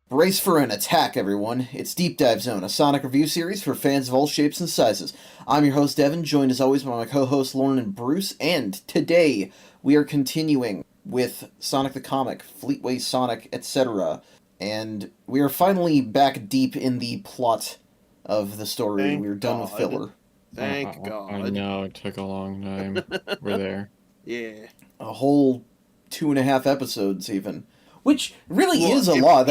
Brace for an attack, everyone. It's Deep Dive Zone, a Sonic review series for fans of all shapes and sizes. I'm your host, Evan, joined as always by my co-hosts Lauren and Bruce, and today we are continuing with Sonic the Comic, Fleetway Sonic, etc. And we are finally back deep in the plot of the story. We're done with filler. Thank God. I know, it took a long time. We're there. Yeah. A whole 2.5 episodes, even. Which really is a lot.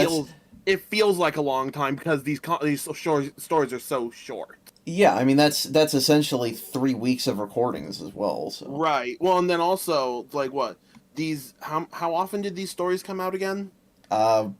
It feels like a long time because these stories are so short. Yeah, I mean, that's essentially 3 weeks of recordings as well. So. Right. Well, and then also, like, what? How often did these stories come out again?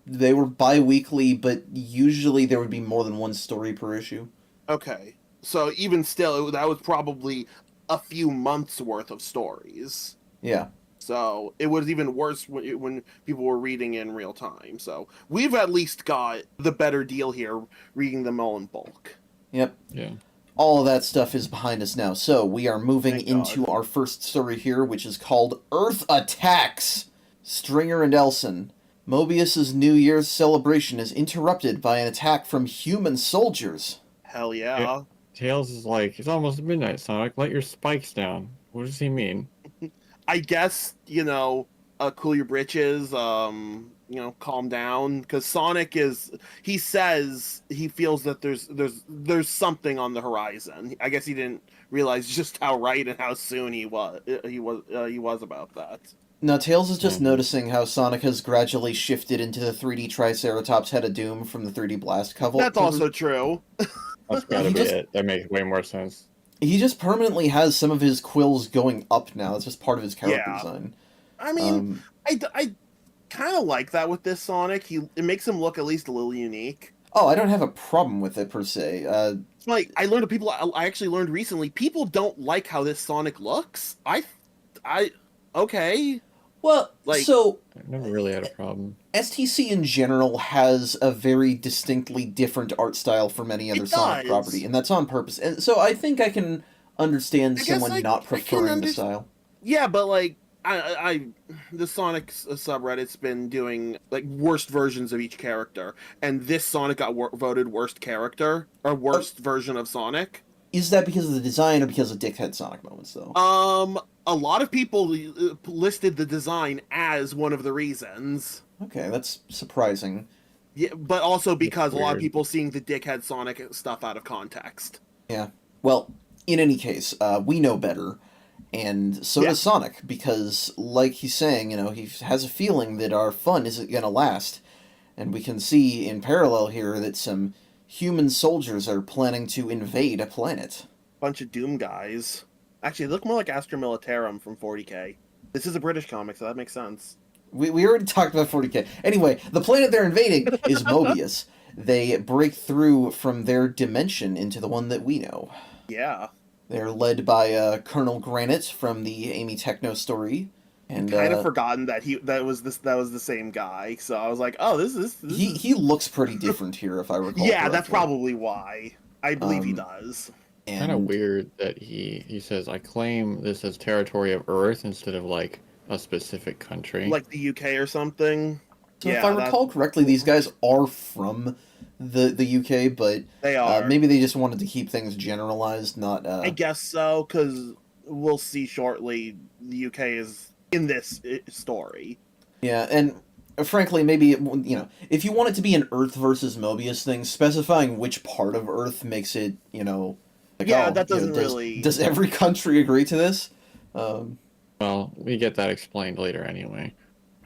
They were bi-weekly, but usually there would be more than one story per issue. Okay. So even still, that was probably a few months worth of stories. Yeah. So it was even worse when people were reading in real time. So we've at least got the better deal here, reading them all in bulk. Yep. Yeah. All of that stuff is behind us now. So we are moving into our first story here, which is called Earth Attacks! Stringer and Elson. Mobius's New Year's celebration is interrupted by an attack from human soldiers. Hell yeah. Tails is like, it's almost midnight, Sonic. Let your spikes down. What does he mean? I guess, cool your britches, calm down. Because Sonic he says he feels that there's something on the horizon. I guess he didn't realize just how right and how soon he was about that. Now, Tails is just noticing how Sonic has gradually shifted into the 3D Triceratops Head of Doom from the 3D Blast cover. That's also true. That's gotta be it. That makes way more sense. He just permanently has some of his quills going up now. It's just part of his character design. I mean, I kind of like that with this Sonic. It makes him look at least a little unique. Oh, I don't have a problem with it per se. Like I actually learned recently, people don't like how this Sonic looks. Okay. Well, so I've never really had a problem. STC in general has a very distinctly different art style from any other Sonic property, and that's on purpose. And so I think I can understand someone not preferring the style. Yeah, but like the Sonic subreddit's been doing like worst versions of each character, and this Sonic got voted worst character or worst version of Sonic. Is that because of the design or because of dickhead Sonic moments, though? A lot of people listed the design as one of the reasons. Okay, that's surprising. Yeah, but also because a lot of people seeing the dickhead Sonic stuff out of context. Yeah. Well, in any case, we know better, and so does Sonic, because, like he's saying, he has a feeling that our fun isn't going to last, and we can see in parallel here that some human soldiers are planning to invade a planet. Bunch of Doom guys. Actually, they look more like Astra Militarum from 40K. This is a British comic, so that makes sense. We already talked about 40K. Anyway, the planet they're invading is Mobius. They break through from their dimension into the one that we know. Yeah. They're led by Colonel Granite from the Amy Techno story. And kind of forgotten that was the same guy. So I was like, oh, this he looks pretty different here, if I recall. Yeah, correctly. That's probably why. I believe he does. Kind of weird that he says, I claim this as territory of Earth instead of, like, a specific country. Like the UK or something. So if I recall correctly, these guys are from the UK, but they are. Maybe they just wanted to keep things generalized, not... I guess so, because we'll see shortly the UK is in this story. Yeah, and frankly, maybe, if you want it to be an Earth versus Mobius thing, specifying which part of Earth makes it, like, that doesn't really... Does every country agree to this? Well, we get that explained later anyway.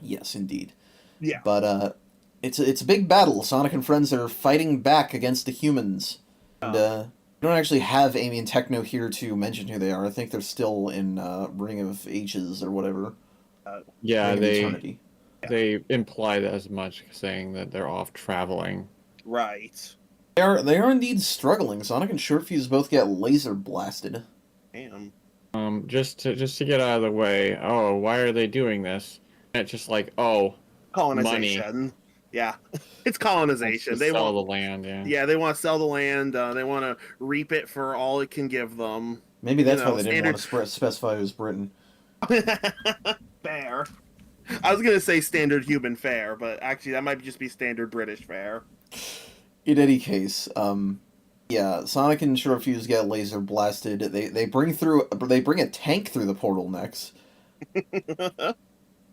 Yes, indeed. Yeah. But, it's a big battle. Sonic and friends are fighting back against the humans. And, we don't actually have Amy and Techno here to mention who they are. I think they're still in, Ring of Ages or whatever. Yeah, they imply that as much, saying that they're off traveling. Right. They are indeed struggling. Sonic and Shortfuse both get laser blasted. Damn. Just to get out of the way. Oh, why are they doing this? And it's just like, colonization. Money. Yeah, it's colonization. They sell the land. Yeah. Yeah, they want to sell the land. They want to reap it for all it can give them. Maybe that's why they didn't want to specify it was Britain. Fair. I was gonna say standard human fare, but actually that might just be standard British fare. In any case, yeah, Sonic and Short Fuse get laser blasted. They bring a tank through the portal next,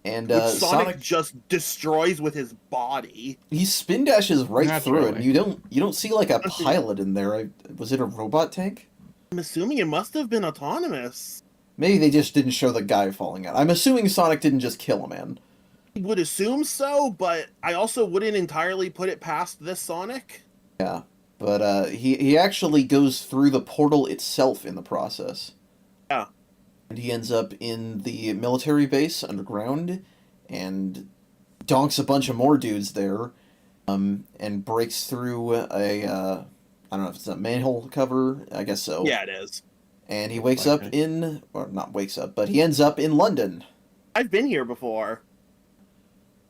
and Which Sonic Sonic just destroys with his body. he spin dashes right through it, and Naturally. you don't see like a pilot in there. Was it a robot tank? I'm assuming it must have been autonomous. Maybe they just didn't show the guy falling out. I'm assuming Sonic didn't just kill a man. I would assume so, but I also wouldn't entirely put it past this Sonic. Yeah, but he actually goes through the portal itself in the process. Yeah. And he ends up in the military base underground, and donks a bunch of more dudes there, and breaks through a I don't know if it's a manhole cover. I guess so. Yeah, it is. And he wakes up in, or not wakes up, but he ends up in London. I've been here before.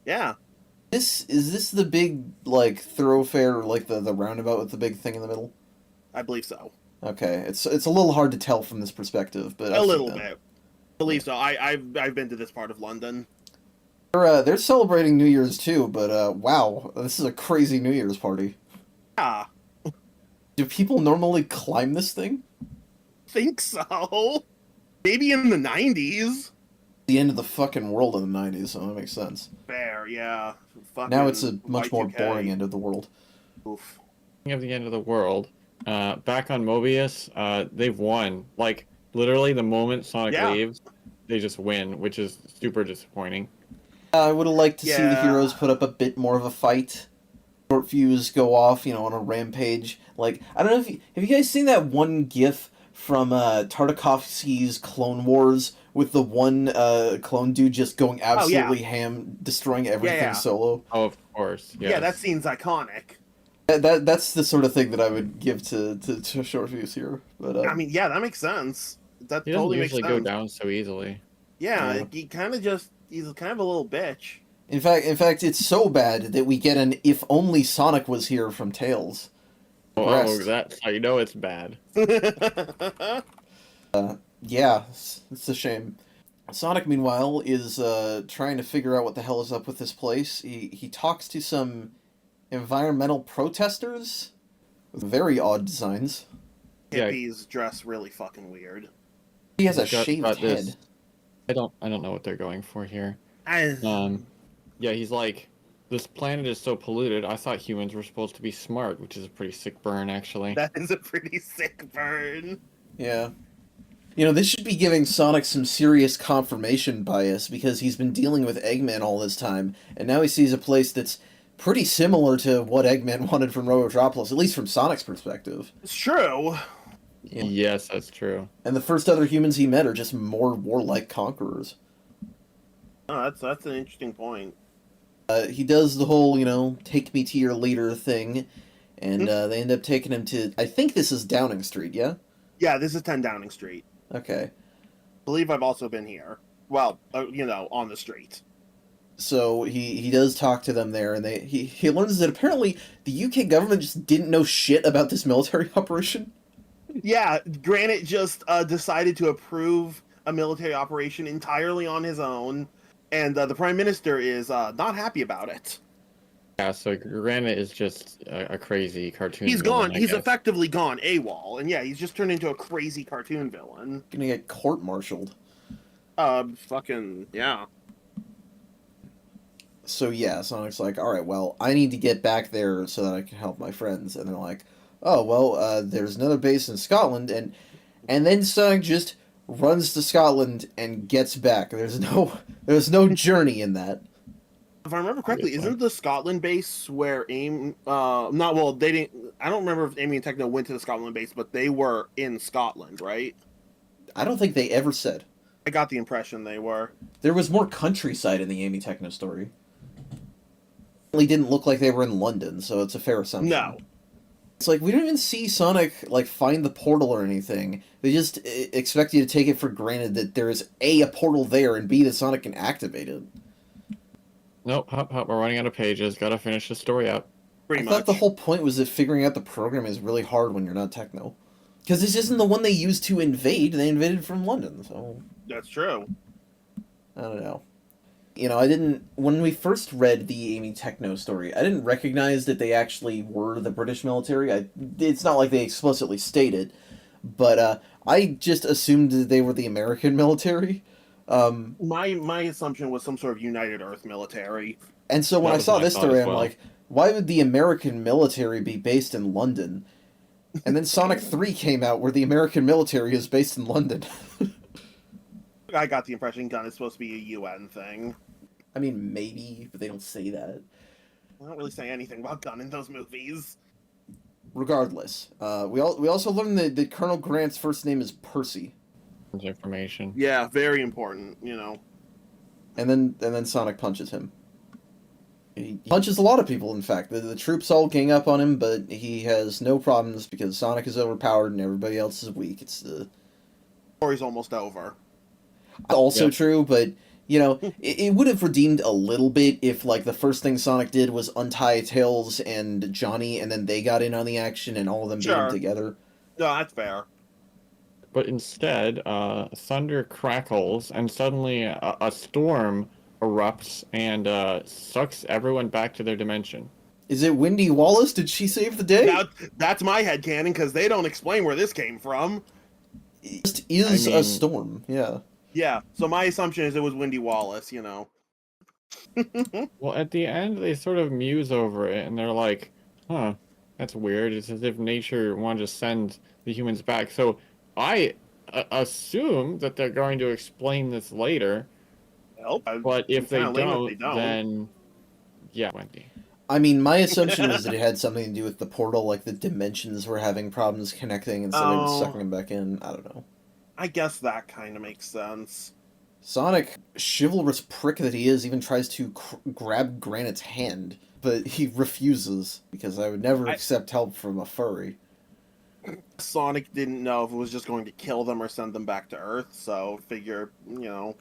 Yeah. Is this the big like thoroughfare, like the roundabout with the big thing in the middle? I believe so. Okay, it's a little hard to tell from this perspective, but A little bit. I believe so. I've been to this part of London. They're celebrating New Year's too, but wow, this is a crazy New Year's party. Yeah. Do people normally climb this thing? Think so. Maybe in the 90s. The end of the fucking world in the 90s, so that makes sense. Fair, yeah. Fucking Now it's a much more Y2K. boring end of the world. Oof. Speaking of the end of the world, back on Mobius, they've won. Like, literally the moment Sonic Yeah. leaves, they just win, which is super disappointing. I would have liked to see the Yeah. heroes put up a bit more of a fight. Short Fuse go off, on a rampage. Like, I don't know if have you guys seen that one GIF from Tartakovsky's Clone Wars with the one clone dude just going absolutely ham, destroying everything Yeah. solo? Oh, of course. Yes. Yeah, that scene's iconic. That's the sort of thing that I would give to Short Fuse here. But I mean, yeah, that makes sense. That He doesn't totally makes usually sense. go down so easily. Yeah, Yeah. he kind of just, he's kind of a little bitch. in fact, it's so bad that we get an "If only Sonic was here" from Tails. Oh, Rest. that's how you know it's bad. Yeah, it's a shame. Sonic, meanwhile, is trying to figure out what the hell is up with this place. He talks to some environmental protesters with very odd designs. Yeah. Hippies dress really fucking weird. He has a Got shaved this. head. I don't know what they're going for here. I, Yeah, he's like, this planet is so polluted. I thought humans were supposed to be smart, which is a pretty sick burn, actually. that is a pretty sick burn. Yeah. This should be giving Sonic some serious confirmation bias because he's been dealing with Eggman all this time, and now he sees a place that's pretty similar to what Eggman wanted from Robotropolis, at least from Sonic's perspective. It's true. Yeah. Yes, that's true. And the first other humans he met are just more warlike conquerors. Oh, that's an interesting point. He does the whole, take me to your leader thing, and they end up taking him to, I think this is Downing Street, yeah? Yeah, this is 10 Downing Street. Okay. Believe I've also been here. Well, on the street. So he does talk to them there, and he learns that apparently the UK government just didn't know shit about this military operation. Yeah, Granite just decided to approve a military operation entirely on his own, and the Prime Minister is not happy about it. Yeah, so Granite is just a crazy cartoon He's villain, gone. I He's guess. effectively gone AWOL, and yeah, he's just turned into a crazy cartoon villain. Gonna get court-martialed. Fucking yeah. So yeah, Sonic's like, alright, well, I need to get back there so that I can help my friends. And they're like, oh, well, there's another base in Scotland, and then Sonic just runs to Scotland and gets back. There's no journey in that. If I remember correctly, Obviously. isn't the Scotland base where they didn't. I don't remember if Amy and Techno went to the Scotland base, but they were in Scotland, right? I don't think they ever said. I got the impression they were. There was more countryside in the Amy Techno story. It really didn't look like they were in London, so it's a fair assumption. No. It's like, we don't even see Sonic, find the portal or anything. They just expect you to take it for granted that there is A, a portal there, and B, that Sonic can activate it. Nope, hop, we're running out of pages. Gotta finish the story up. Pretty I much. thought the whole point was that figuring out the program is really hard when you're not Techno. Because this isn't the one they used to invade. They invaded from London, so That's true. I don't know. I didn't, when we first read the Amy Techno story, I didn't recognize that they actually were the British military. It's not like they explicitly stated, but I just assumed that they were the American military. My assumption was some sort of United Earth military. And so when That I was saw my this thought story, as I'm well. like, why would the American military be based in London? And then Sonic 3 came out where the American military is based in London. I got the impression Gun is supposed to be a UN thing. I mean, maybe, but they don't say that. I don't really say anything about Gun in those movies. Regardless, we also learned that Colonel Grant's first name is Percy. Information. Yeah, very important, And then Sonic punches him. He punches a lot of people, in fact. The troops all gang up on him, but he has no problems because Sonic is overpowered and everybody else is weak. It's Story's almost over. also Yep. true, but it would have redeemed a little bit if like the first thing Sonic did was untie Tails and Johnny, and then they got in on the action and all of them beat him Sure. together. No, that's fair. But instead, thunder crackles, and suddenly a storm erupts and sucks everyone back to their dimension. Is it Wendy Wallace? Did she save the day? That's my headcanon, because they don't explain where this came from. It just is I a mean- storm, yeah. Yeah, so my assumption is it was Wendy Wallace, Well, at the end, they sort of muse over it, and they're like, huh, that's weird. It's as if nature wanted to send the humans back. So I assume that they're going to explain this later, Well, but if they kinda lame if don't, then yeah, Wendy. I mean, my assumption was that it had something to do with the portal, like the dimensions were having problems connecting, and so they were Oh. sucking them back in. I don't know. I guess that kind of makes sense. Sonic, chivalrous prick that he is, even tries to grab Granite's hand, but he refuses, because I would never accept help from a furry. Sonic didn't know if it was just going to kill them or send them back to Earth, so figure, you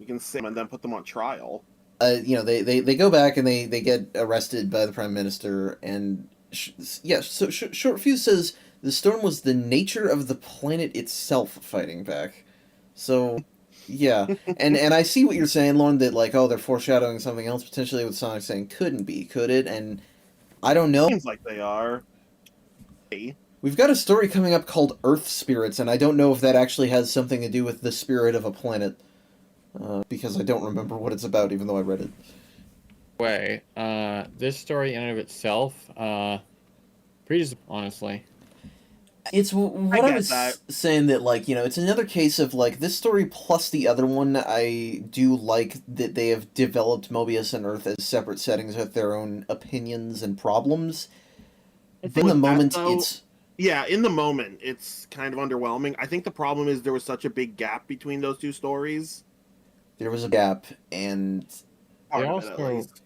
can save them and then put them on trial. They go back and they get arrested by the Prime Minister, and Short Fuse says the storm was the nature of the planet itself fighting back. So, yeah. and I see what you're saying, Lauren, that, like, they're foreshadowing something else, potentially with Sonic saying, couldn't be, could it? And I don't know. Seems like they are. Hey. We've got a story coming up called Earth Spirits, and I don't know if that actually has something to do with the spirit of a planet. Because I don't remember what it's about, even though I read it. Way, this story in and of itself, pretty honestly. It's what I I get was that. saying, that, like, it's another case of, like, this story plus the other one. I do like that they have developed Mobius and Earth as separate settings with their own opinions and problems. But in the With that, moment, though, it's... Yeah, in the moment, it's kind of underwhelming. I think the problem is there was such a big gap between those two stories. There was a gap, and... Part They of it, at also- least.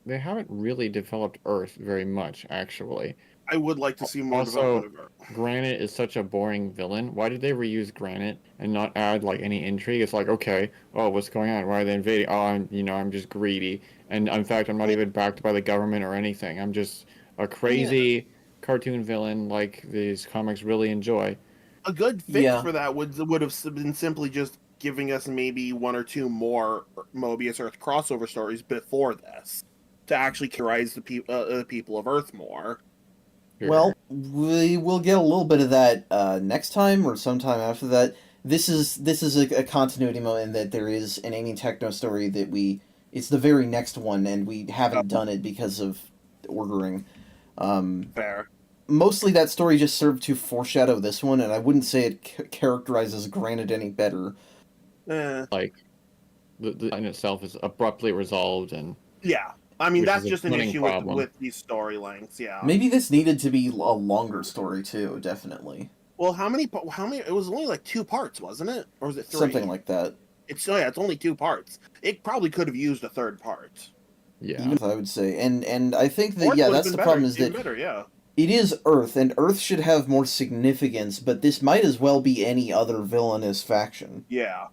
They haven't really developed Earth very much, actually. I would like to see more Also- development of Earth. Granite is such a boring villain. Why did they reuse Granite and not add like any intrigue? It's like, okay, oh, what's going on? Why are they invading? Oh, I'm just greedy, and in fact, I'm not even backed by the government or anything. I'm just a crazy cartoon villain like these comics really enjoy. A good fix Yeah. for that would have been simply just giving us maybe one or two more Mobius Earth crossover stories before this to actually characterize the people of Earth more. Sure. Well, we will get a little bit of that next time or sometime after that. This is a continuity moment that there is an Amy Techno story that it's the very next one, and we haven't done it because of ordering. Fair. Mostly that story just served to foreshadow this one, and I wouldn't say it characterizes Granite any better. Like the in itself is abruptly resolved, and Yeah. I mean, Which that's is a just an running issue problem. with these story lengths, yeah. Maybe this needed to be a longer story too, definitely. Well, how many, it was only like 2 parts, wasn't it? Or was it 3? Something like that. It's only 2 parts. It probably could have used a 3rd part. yeah. Even if I would say. And I think that, Fourth yeah, would have that's been the better, problem, is even that better, yeah. it is Earth, and Earth should have more significance, but this might as well be any other villainous faction. Yeah.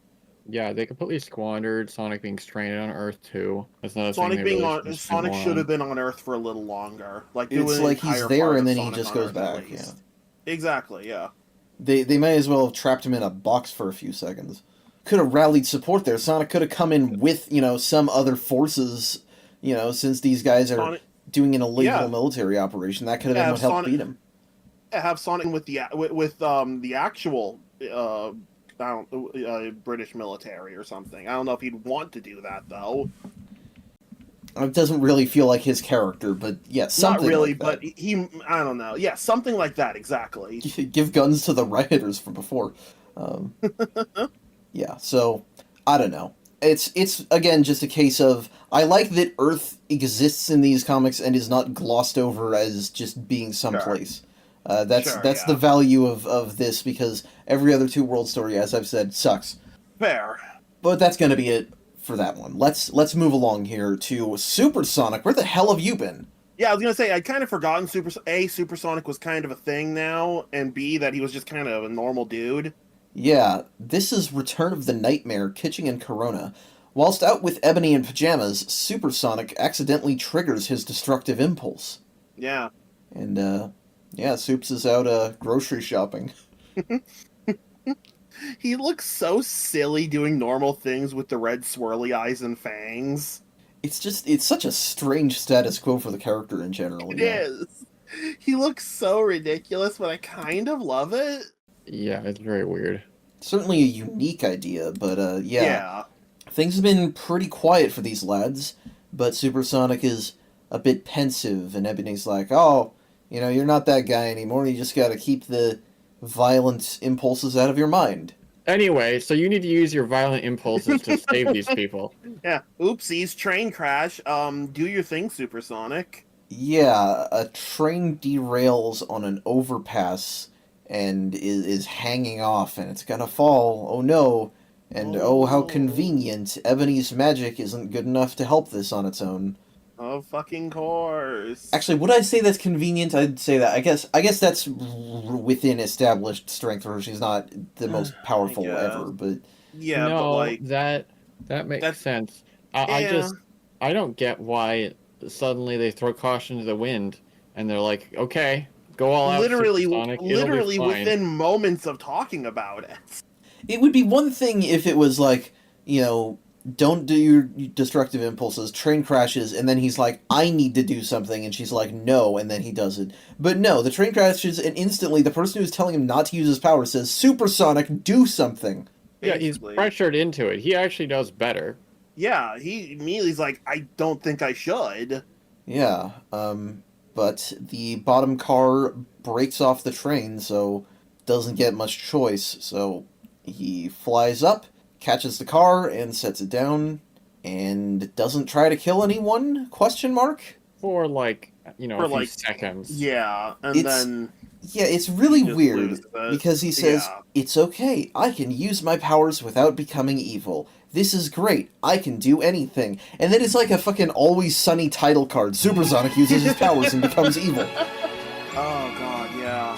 Yeah, they completely squandered Sonic being stranded on Earth too. That's not a Sonic thing they being really on should spend Sonic more should on. have been on Earth for a little longer. Like It's do an like he's entire there part and of then he Sonic just on goes Earth, at back, least. yeah. Exactly, yeah. They might as well have trapped him in a box for a few seconds. could have rallied support there. Sonic could have come in with, some other forces, since these guys are Sonic, doing an illegal yeah, military operation. That could have yeah, been have what helped Sonic, beat him. have Sonic with the actual I don't British military or something. I don't know if he'd want to do that though. It doesn't really feel like his character, but yeah, something Not really, like but that. I don't know. Yeah, something like that exactly. Give guns to the rioters from before. Um, yeah, so I don't know. It's again just a case of I like that Earth exists in these comics and is not glossed over as just being someplace. That's the Yeah, value of this, because every other two world story, as I've said, sucks. fair. But that's gonna be it for that one. Let's move along here to Supersonic. Where the hell have you been? Yeah, I was gonna say I'd kind of forgotten Supersonic was kind of a thing now, and B, that he was just kind of a normal dude. Yeah, this is Return of the Nightmare, Kitching and Corona. Whilst out with Ebony in pajamas, Supersonic accidentally triggers his destructive impulse. Yeah. And, yeah, Soups is out, grocery shopping. He looks so silly doing normal things with the red swirly eyes and fangs. It's such a strange status quo for the character in general, It yeah. is. He looks so ridiculous, but I kind of love it. Yeah, it's very weird. Certainly a unique idea, but, yeah. Yeah. Things have been pretty quiet for these lads, but Supersonic is a bit pensive, and Ebony's like, oh, you're not that guy anymore, you just gotta keep the violent impulses out of your mind. Anyway, so you need to use your violent impulses to save these people. Yeah. Oopsies, train crash. Do your thing, Supersonic. Yeah, a train derails on an overpass and is hanging off, and it's gonna fall. Oh no. And oh, how Oh. convenient. Ebony's magic isn't good enough to help this on its own. Of fucking course. Actually, would I say that's convenient? I'd say that. I guess that's within established strength, where she's not the most powerful guess. ever, but Yeah, no, but like that makes that's- sense. yeah. I don't get why suddenly they throw caution to the wind and they're like, okay, go all out. literally Supersonic, it'll be literally fine." within moments of talking about it. it would be one thing if it was like, don't do your destructive impulses, train crashes, and then he's like, I need to do something, and she's like, no, and then he does it. But no, the train crashes, and instantly the person who's telling him not to use his power says, Supersonic, do something. Yeah, he's Basically. pressured into it. He actually does better. Yeah, he immediately's like, I don't think I should. Yeah, but the bottom car breaks off the train, so doesn't get much choice, so he flies up, catches the car, and sets it down, and doesn't try to kill anyone, question mark? For For a few like- seconds. Yeah, and It's- then Yeah, it's really just weird, loses it. because he says, Yeah. it's okay, I can use my powers without becoming evil. This is great, I can do anything. And then it's like a fucking Always Sunny title card. Supersonic uses his powers and becomes evil. Oh god, yeah.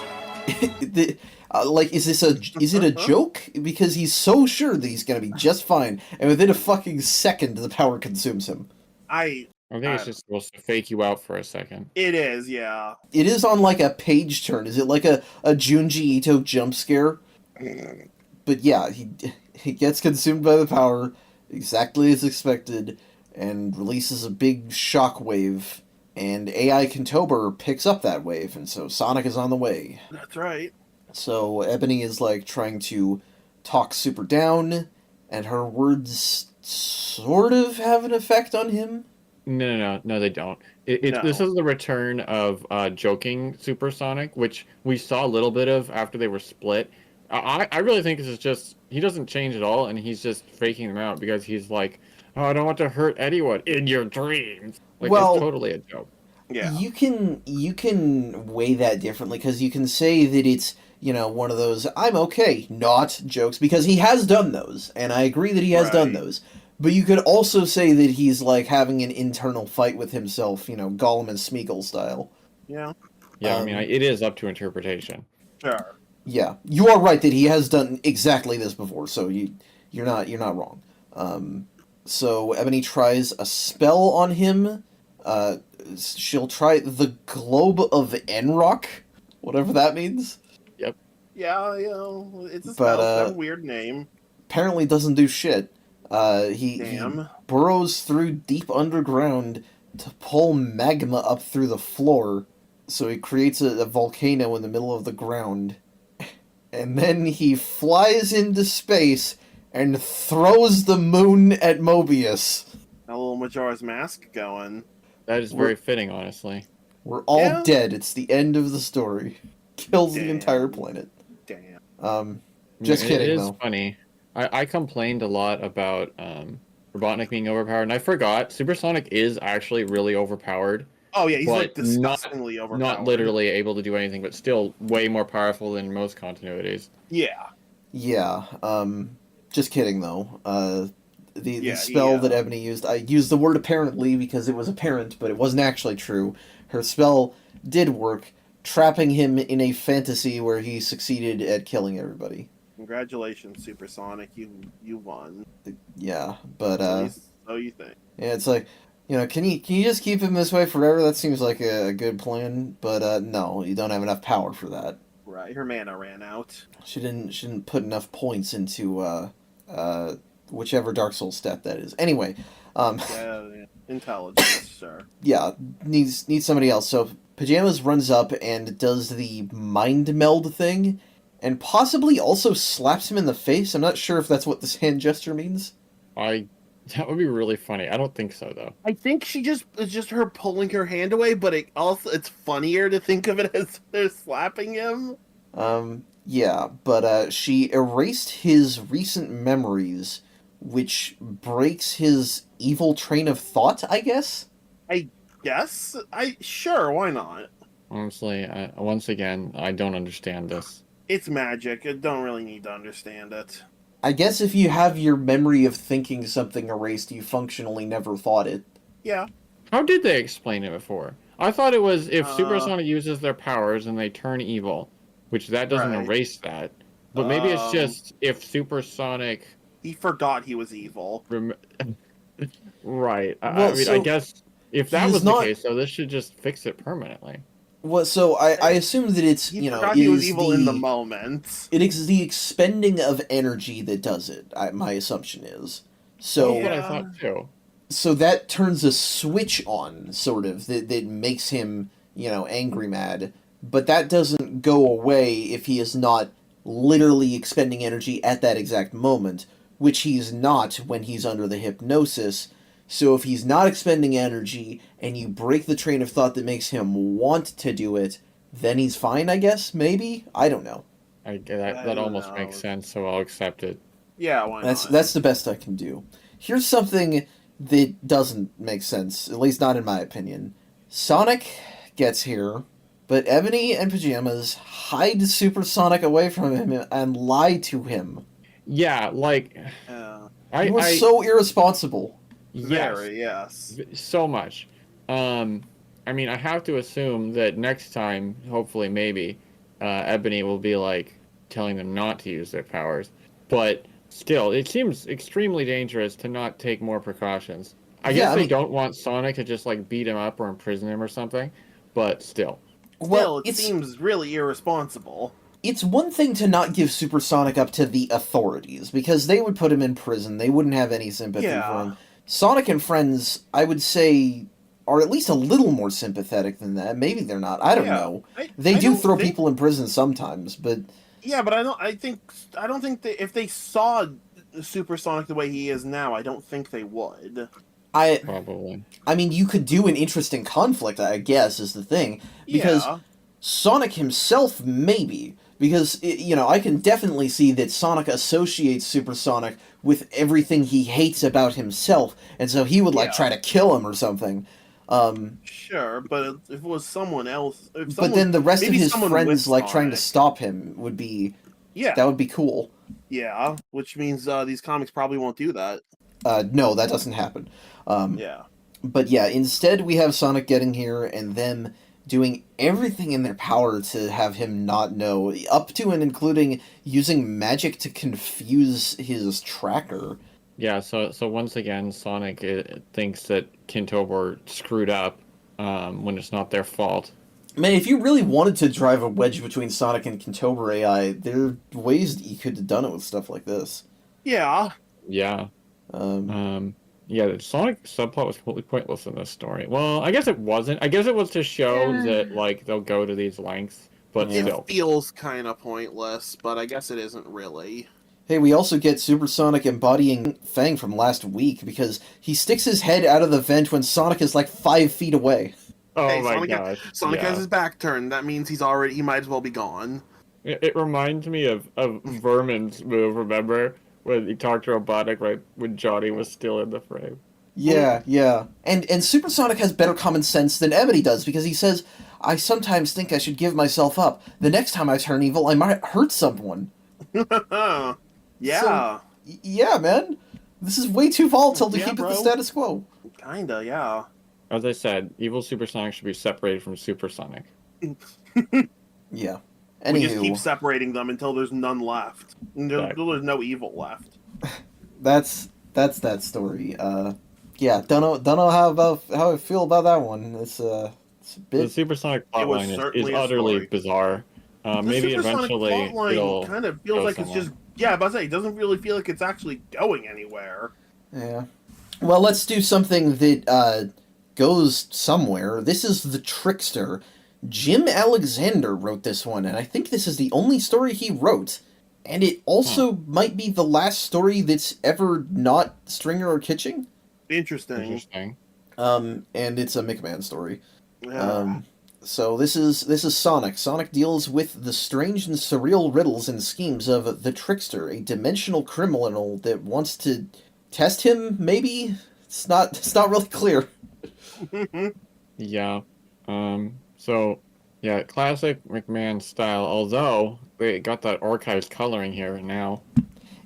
Is it a joke? Because he's so sure that he's gonna be just fine, and within a fucking second, the power consumes him. I I think it's just supposed to fake you out for a second. it is, yeah. It is on like a page turn. Is it like a Junji Ito jump scare? But yeah, he gets consumed by the power, exactly as expected, and releases a big shock wave. And AI Kentober picks up that wave, and so Sonic is on the way. That's right. So Ebony is like trying to talk Super down, and her words sort of have an effect on him. No, they don't. No. This is the return of joking Supersonic, which we saw a little bit of after they were split. I really think this is just, he doesn't change at all, and he's just faking them out because he's like, oh, I don't want to hurt anyone in your dreams. Like, Well, it's totally a joke. Yeah. You can weigh that differently, because you can say that it's, one of those I'm okay not jokes, because he has done those, and I agree that he has done Right. those. But you could also say that he's like having an internal fight with himself, Gollum and Smeagol style. Yeah. Yeah, I mean, it is up to interpretation. Sure. Yeah, you are right that he has done exactly this before, so you're not wrong. So Ebony tries a spell on him. She'll try the Globe of Enrock, whatever that means. Yeah, it's a spell. It's a weird name. apparently doesn't do shit. He Damn. burrows through deep underground to pull magma up through the floor, so he creates a volcano in the middle of the ground. And then he flies into space and throws the moon at Mobius. A little Majora's Mask going. That is very fitting, honestly. We're all Yeah. dead. It's the end of the story. Kills the Damn. entire planet. Damn. Just kidding, It is though. funny. I complained a lot about Robotnik being overpowered, and I forgot Supersonic is actually really overpowered. Oh yeah, he's like But not- disgustingly overpowered. Not literally able to do anything, but still way more powerful than most continuities. Yeah. Yeah, just kidding, though. The Yeah, spell that Ebony used, I used the word apparently because it was apparent, but it wasn't actually true. Her spell did work, trapping him in a fantasy where he succeeded at killing everybody. Congratulations, Supersonic. You won. Yeah, but, So you think. yeah, it's like, can you just keep him this way forever? That seems like a good plan, but, no, you don't have enough power for that. Right, her mana ran out. She didn't put enough points into, whichever Dark Souls stat that is. Anyway, Yeah. Intelligence, sure. yeah, needs somebody else. So Pajamas runs up and does the mind meld thing, and possibly also slaps him in the face. I'm not sure if that's what this hand gesture means. That would be really funny. I don't think so, though. I think it's just her pulling her hand away, but it's funnier to think of it as they're slapping him. Yeah, but she erased his recent memories, which breaks his evil train of thought, I guess? Yes, sure, why not? Honestly, once again, I don't understand this. It's magic. I don't really need to understand it. I guess if you have your memory of thinking something erased, you functionally never thought it. Yeah. How did they explain it before? I thought it was if Uh, Supersonic uses their powers and they turn evil, which that doesn't Right. erase that. But maybe it's Um, just if Supersonic... He forgot he was evil. Right. Well, I mean, so I guess if that he's was not- the case, though, this should just fix it permanently. Well, so I assume that it's, He forgot he was is evil in the moment. It is the expending of energy that does it, my assumption is. So, That's what I Yeah. thought, too. so that turns a switch on, sort of, that makes him, angry mad. But that doesn't go away if he is not literally expending energy at that exact moment, which he's not when he's under the hypnosis. So if he's not expending energy, and you break the train of thought that makes him want to do it, then he's fine, I guess? Maybe? I don't know. That don't almost know. makes sense, so I'll accept it. Yeah, why not? That's the best I can do. Here's something that doesn't make sense, at least not in my opinion. Sonic gets here, but Ebony and Pajamas hide Supersonic away from him and lie to him. Yeah, like... Yeah. He was so irresponsible. Yes. Very, yes. So much. I mean, I have to assume that next time, hopefully, maybe, Ebony will be, telling them not to use their powers. But still, it seems extremely dangerous to not take more precautions. I guess they don't want Sonic to just, beat him up or imprison him or something, but still. Still, it seems really irresponsible. It's one thing to not give Supersonic up to the authorities, because they would put him in prison. They wouldn't have any sympathy for him. Sonic and friends, I would say, are at least a little more sympathetic than that. Maybe they're not. I don't know. They do throw people in prison sometimes, but... Yeah, but I don't think that if they saw Supersonic the way he is now, I don't think they would. Probably. I mean, you could do an interesting conflict, I guess, is the thing. Because Sonic himself, maybe. Because, I can definitely see that Sonic associates Supersonic with everything he hates about himself, and so he would, try to kill him or something. Sure, but if it was someone else... But then the rest of his friends, trying to Sonic. stop him would be... Yeah. That would be cool. Yeah, which means these comics probably won't do that. No, that doesn't happen. Yeah. But yeah, instead we have Sonic getting here and them doing everything in their power to have him not know, up to and including using magic to confuse his tracker. Yeah, so once again, Sonic thinks that Kintobor screwed up when it's not their fault. Man, if you really wanted to drive a wedge between Sonic and Kintobor AI, there are ways that you could have done it with stuff like this. Yeah. Yeah. Um, Yeah, the Sonic subplot was completely pointless in this story. Well, I guess it wasn't. I guess it was to show that, like, they'll go to these lengths, but Yeah. It still. feels kind of pointless, but I guess it isn't really. Hey, we also get Supersonic embodying Fang from last week because he sticks his head out of the vent when Sonic is like 5 feet away. Oh Hey, my Sonic, gosh. Sonic has Yeah. his back turned. That means he might as well be gone. It reminds me of Vermin's move, remember? When he talked to Robotnik right when Johnny was still in the frame. Yeah, yeah. And Supersonic has better common sense than Ebony does because he says, I sometimes think I should give myself up. The next time I turn evil, I might hurt someone. Yeah. Yeah, man. This is way too volatile to Yeah, keep it the bro. status quo. Kinda, yeah. As I said, evil Supersonic should be separated from Supersonic. Yeah. We just keep Anywho, separating them until there's none left. Until Exactly. there's no evil left. that's that story. Yeah, don't know how I feel about that one. It's a The bit. Supersonic It was plotline is certainly a utterly story. bizarre. The Maybe Supersonic eventually plotline it'll kind of feels go like somewhere. it's just but I say it doesn't really feel like it's actually going anywhere. Yeah. Well, let's do something that goes somewhere. This is the Trickster. Jim Alexander wrote this one, and I think this is the only story he wrote. And it also might be the last story that's ever not Stringer or Kitching. Interesting. And it's a McMahon story. Yeah. So this is Sonic. Sonic deals with the strange and surreal riddles and schemes of the Trickster, a dimensional criminal that wants to test him. Maybe it's not really clear. Yeah. So, yeah, classic McMahon style, although they got that archives coloring here now.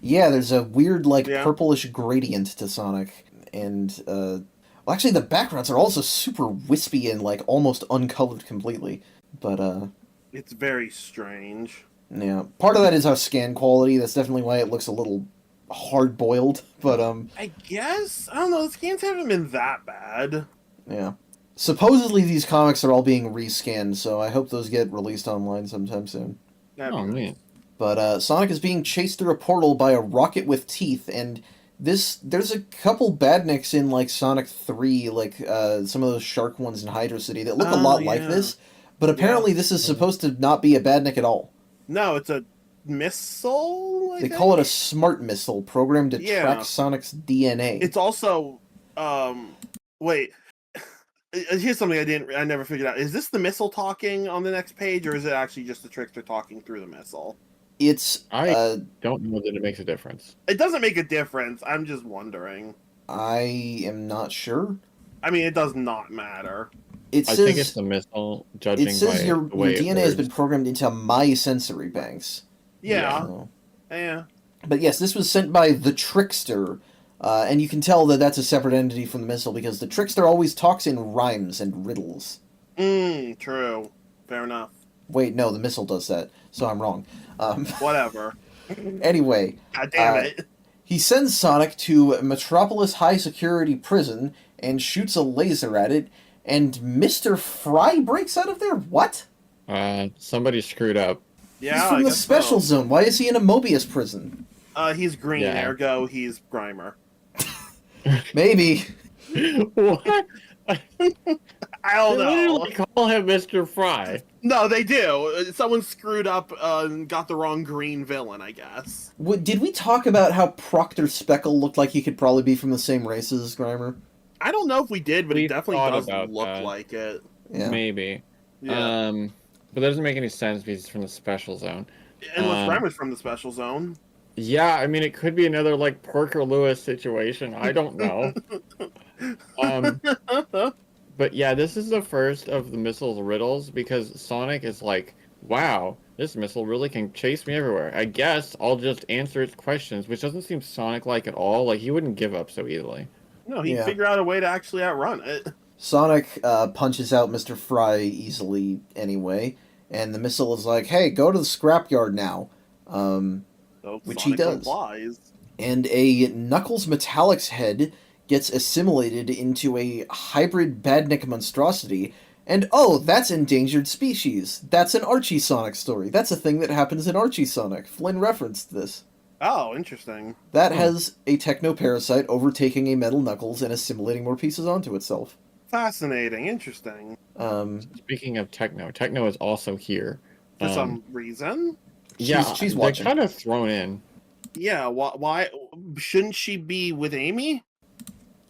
Yeah, there's a weird Yeah. purplish gradient to Sonic, and well, actually the backgrounds are also super wispy and almost uncolored completely. But It's very strange. yeah, part of that is our scan quality. That's definitely why it looks a little hard boiled. But I guess I don't know. The scans haven't been that bad. yeah. Supposedly these comics are all being rescanned, so I hope those get released online sometime soon. That'd be Oh, nice. man. But Sonic is being chased through a portal by a rocket with teeth, and there's a couple badniks in Sonic 3, some of those shark ones in Hydro City that look a Oh, lot like yeah. this, but apparently this is supposed to not be a badnik at all. No, it's a missile. They call it a smart missile programmed to Yeah. track Sonic's DNA. It's also wait. Here's something I never figured out. Is this the missile talking on the next page, or is it actually just the Trickster talking through the missile? It's I don't know that it makes a difference. It doesn't make a difference. I'm just wondering. I am not sure. I mean, it does not matter. It I says think it's the missile, judging it says by your the way DNA it has been words. programmed into my sensory banks. Yeah. So- Yeah. But yes, this was sent by the Trickster, and you can tell that that's a separate entity from the missile because the Trickster always talks in rhymes and riddles. True. Fair enough. Wait, no, the missile does that, so I'm wrong. Whatever. Anyway, God damn it. he sends Sonic to Metropolis High Security Prison and shoots a laser at it, and Mr. Fry breaks out of there? What? Somebody screwed up. Yeah. He's from I the guess Special so. Zone. Why is he in a Mobius prison? He's green, Yeah. ergo he's Grimer. Maybe. What? I don't They know. literally call him Mr. Fry. No, they do. Someone screwed up and got the wrong green villain, I guess. Did we talk about how Proctor Speckle looked like he could probably be from the same race as Grimer? I don't know if we did, but We it definitely thought does about look that. like it. Yeah. Maybe. Yeah. But that doesn't make any sense because he's from the special zone. Unless Grimer's from the special zone. Yeah, I mean, it could be another, Parker Lewis situation. I don't know. But yeah, this is the first of the missile's riddles because Sonic is like, wow, this missile really can chase me everywhere. I guess I'll just answer its questions, which doesn't seem Sonic-like at all. Like, he wouldn't give up so easily. No, he'd Yeah. figure out a way to actually outrun it. Sonic punches out Mr. Fry easily anyway, and the missile is like, hey, go to the scrapyard now. So Which Sonic he does. complies. And a Knuckles Metallic's head gets assimilated into a hybrid badnik monstrosity, and oh, that's endangered species. That's an Archie Sonic story. That's a thing that happens in Archie Sonic. Flynn referenced this. Oh, interesting. That has a techno parasite overtaking a metal Knuckles and assimilating more pieces onto itself. Fascinating. Interesting. Speaking of Techno is also here. For some reason. She's They're watching. kind of thrown in. Yeah. Why shouldn't she be with Amy?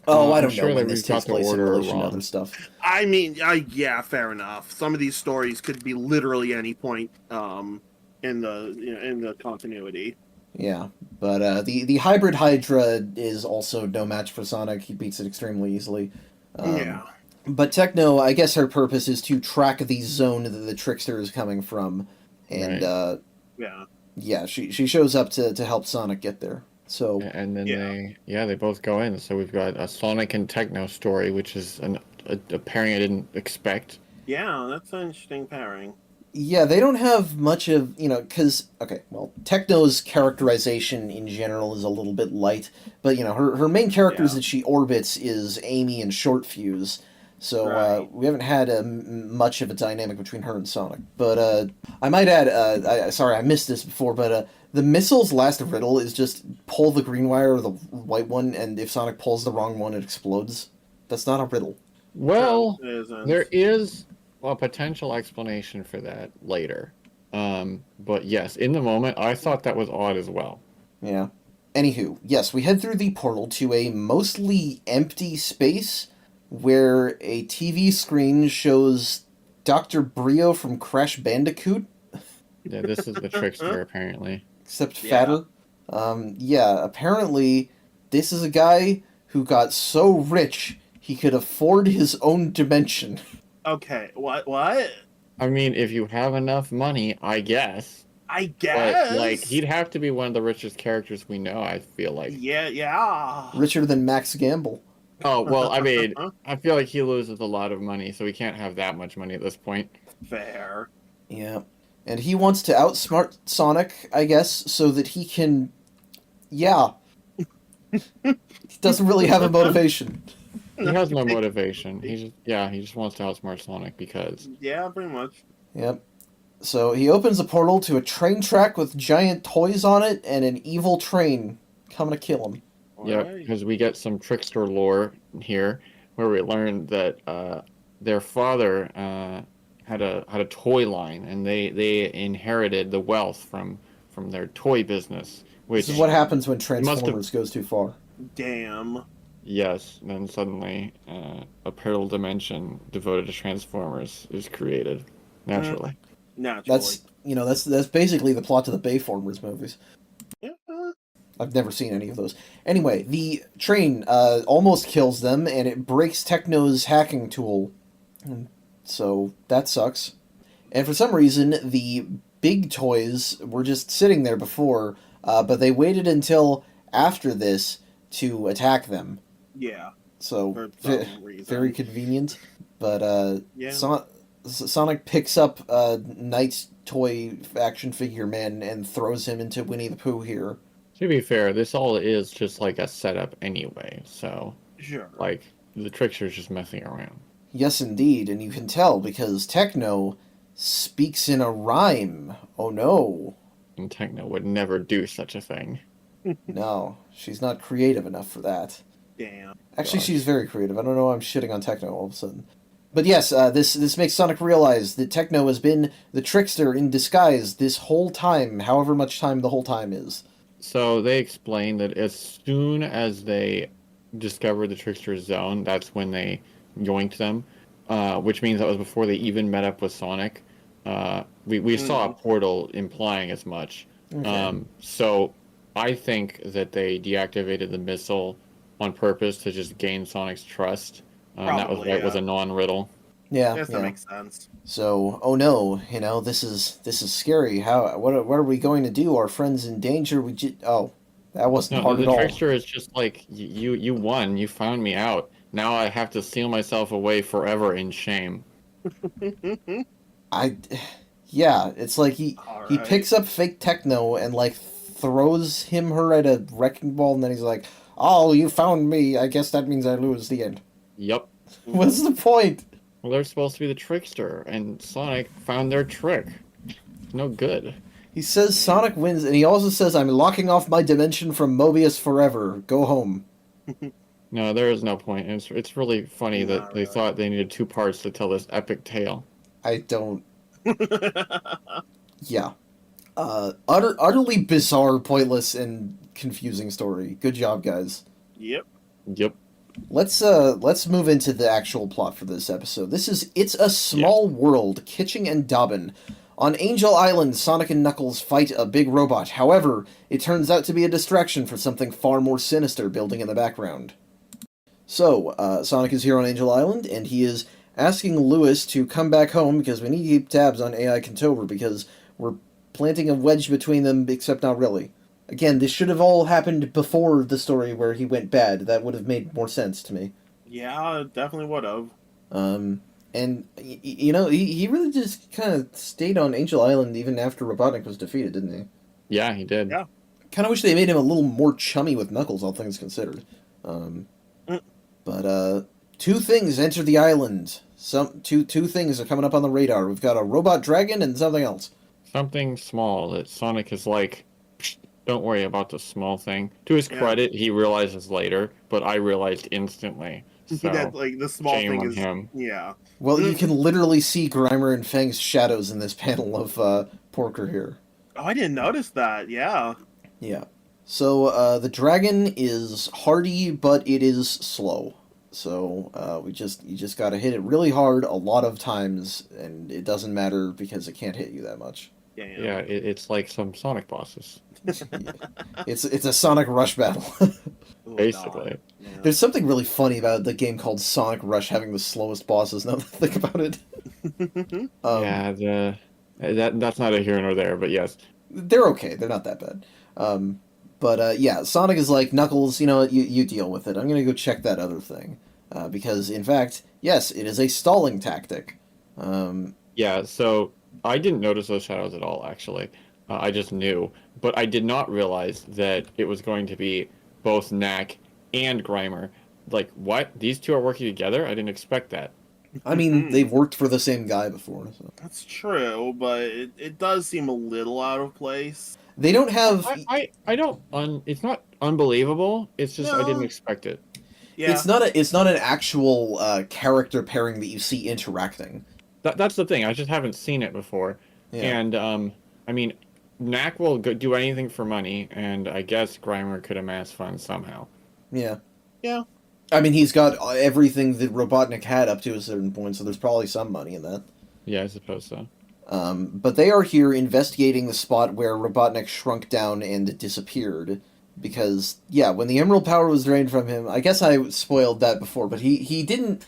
Oh, I I'm don't know sure when that this we've got takes the place in order relation to wrong. other stuff. I mean, yeah, fair enough. Some of these stories could be literally any point in the continuity. Yeah, but the hybrid Hydra is also no match for Sonic. He beats it extremely easily. Yeah. But Techno, I guess her purpose is to track the zone that the Trickster is coming from, and Right. Yeah. yeah, she shows up to help Sonic get there. So And then Yeah. they both go in. So we've got a Sonic and Techno story, which is a pairing I didn't expect. Yeah, that's an interesting pairing. yeah, they don't have much of, because, okay, well, Techno's characterization in general is a little bit light, but, her main characters Yeah. that she orbits is Amy and Short Fuse, so Right. we haven't had much of a dynamic between her and Sonic. But I might add, sorry, I missed this before, but the missile's last riddle is just pull the green wire or the white one, and if Sonic pulls the wrong one, it explodes. That's not a riddle. Well, It isn't. there is a potential explanation for that later. But yes, in the moment, I thought that was odd as well. Yeah. Anywho, yes, we head through the portal to a mostly empty space where a TV screen shows Dr. Brio from Crash Bandicoot, Yeah, this is the Trickster, apparently. except Yeah. fatter. Yeah, apparently this is a guy who got so rich he could afford his own dimension. Okay. What? I mean, if you have enough money, I guess. I But, guess. like, he'd have to be one of the richest characters we know, I feel like. Yeah. Richer than Max Gamble. Oh, well, I mean, I feel like he loses a lot of money, so he can't have that much money at this point. Fair. Yeah. And he wants to outsmart Sonic, I guess, so that he can. Yeah. He doesn't really have a motivation. He has no motivation. He just wants to outsmart Sonic because. Yeah, pretty much. Yep. So he opens a portal to a train track with giant toys on it and an evil train coming to kill him. Yeah, Alright. because we get some Trickster lore here, where we learn that their father had a toy line, and they inherited the wealth from their toy business. Which This is what happens when must have- Transformers goes too far. Damn. yes, then suddenly a parallel dimension devoted to Transformers is created naturally. Naturally. That's basically the plot to the Bayformers movies. Yeah. I've never seen any of those. Anyway, the train almost kills them, and it breaks Techno's hacking tool. So that sucks. And for some reason, the big toys were just sitting there before, but they waited until after this to attack them. Yeah. So For some reason. very convenient. But Yeah. Sonic picks up Knight's toy action figure man and throws him into Winnie the Pooh here. To be fair, this all is just like a setup anyway, so Sure. like the Trickster's just messing around. Yes, indeed, and you can tell because Techno speaks in a rhyme. Oh no. And Techno would never do such a thing. No, she's not creative enough for that. Damn. Actually, Gosh. she's very creative. I don't know why I'm shitting on Techno all of a sudden. But yes, this makes Sonic realize that Techno has been the trickster in disguise this whole time, however much time the whole time is. So they explain that as soon as they discovered the Trickster's zone, that's when they yoinked them, which means that was before they even met up with Sonic. We saw a portal implying as much. Okay. So I think that they deactivated the missile on purpose to just gain Sonic's trust. That was Probably, why it was yeah. a non-riddle. Yeah, Yes, that yeah. makes sense. So, oh no, this is scary. What are we going to do? Our friend's in danger. Oh, that wasn't No, hard the at all. Trickster is just like, you won, you found me out. Now I have to seal myself away forever in shame. Yeah, it's like he Alright. picks up fake Techno and like throws her at a wrecking ball, and then he's like, "Oh, you found me. I guess that means I lose." The end. Yep. What's the point? Well, they're supposed to be the Trickster, and Sonic found their trick. No good. He says Sonic wins, and he also says, "I'm locking off my dimension from Mobius forever. Go home." No, there is no point. It's really funny that Not they really. thought they needed two parts to tell this epic tale. I don't. Yeah. Utterly bizarre, pointless, and confusing story. Good job, guys. Yep. Yep. Let's move into the actual plot for this episode. It's a small world, Kitching and Dobbin. On Angel Island, Sonic and Knuckles fight a big robot. However, it turns out to be a distraction for something far more sinister building in the background. So, Sonic is here on Angel Island, and he is asking Lewis to come back home because we need to keep tabs on AI Contover because we're planting a wedge between them, except not really. Again, this should have all happened before the story where he went bad. That would have made more sense to me. Yeah, definitely would have. And, he really just kind of stayed on Angel Island even after Robotnik was defeated, didn't he? Yeah, he did. Yeah. Kind of wish they made him a little more chummy with Knuckles, all things considered. But two things enter the island. Two things are coming up on the radar. We've got a robot dragon and something else. Something small that Sonic is like, "Psh, don't worry about the small thing." To his credit, he realizes later, but I realized instantly. So, That like the small shame thing on is him. yeah. Well, you can literally see Grimer and Fang's shadows in this panel of Porker here. Oh, I didn't notice that. Yeah. Yeah. So the dragon is hardy, but it is slow. So you just gotta hit it really hard a lot of times, and it doesn't matter because it can't hit you that much. Yeah, it's like some Sonic bosses. It's a Sonic Rush battle. Oh, Basically. God. Yeah. There's something really funny about the game called Sonic Rush having the slowest bosses. Now that I think about it. That's not a here nor there, but yes. They're okay. They're not that bad. But Sonic is like, Knuckles, you deal with it. I'm going to go check that other thing. Because, in fact, yes, it is a stalling tactic. Yeah, so I didn't notice those shadows at all, actually. I just knew. But I did not realize that it was going to be both Knack and Grimer. Like, what? These two are working together? I didn't expect that. I mean, they've worked for the same guy before. So. That's true, but it does seem a little out of place. They don't have... I don't... it's not unbelievable. It's just I didn't expect it. Yeah. It's not an actual character pairing that you see interacting. That's the thing. I just haven't seen it before. Yeah. And, I mean, Knack will do anything for money, and I guess Grimer could amass funds somehow. Yeah. Yeah. I mean, he's got everything that Robotnik had up to a certain point, so there's probably some money in that. Yeah, I suppose so. But they are here investigating the spot where Robotnik shrunk down and disappeared. Because, when the Emerald Power was drained from him, I guess I spoiled that before, but he didn't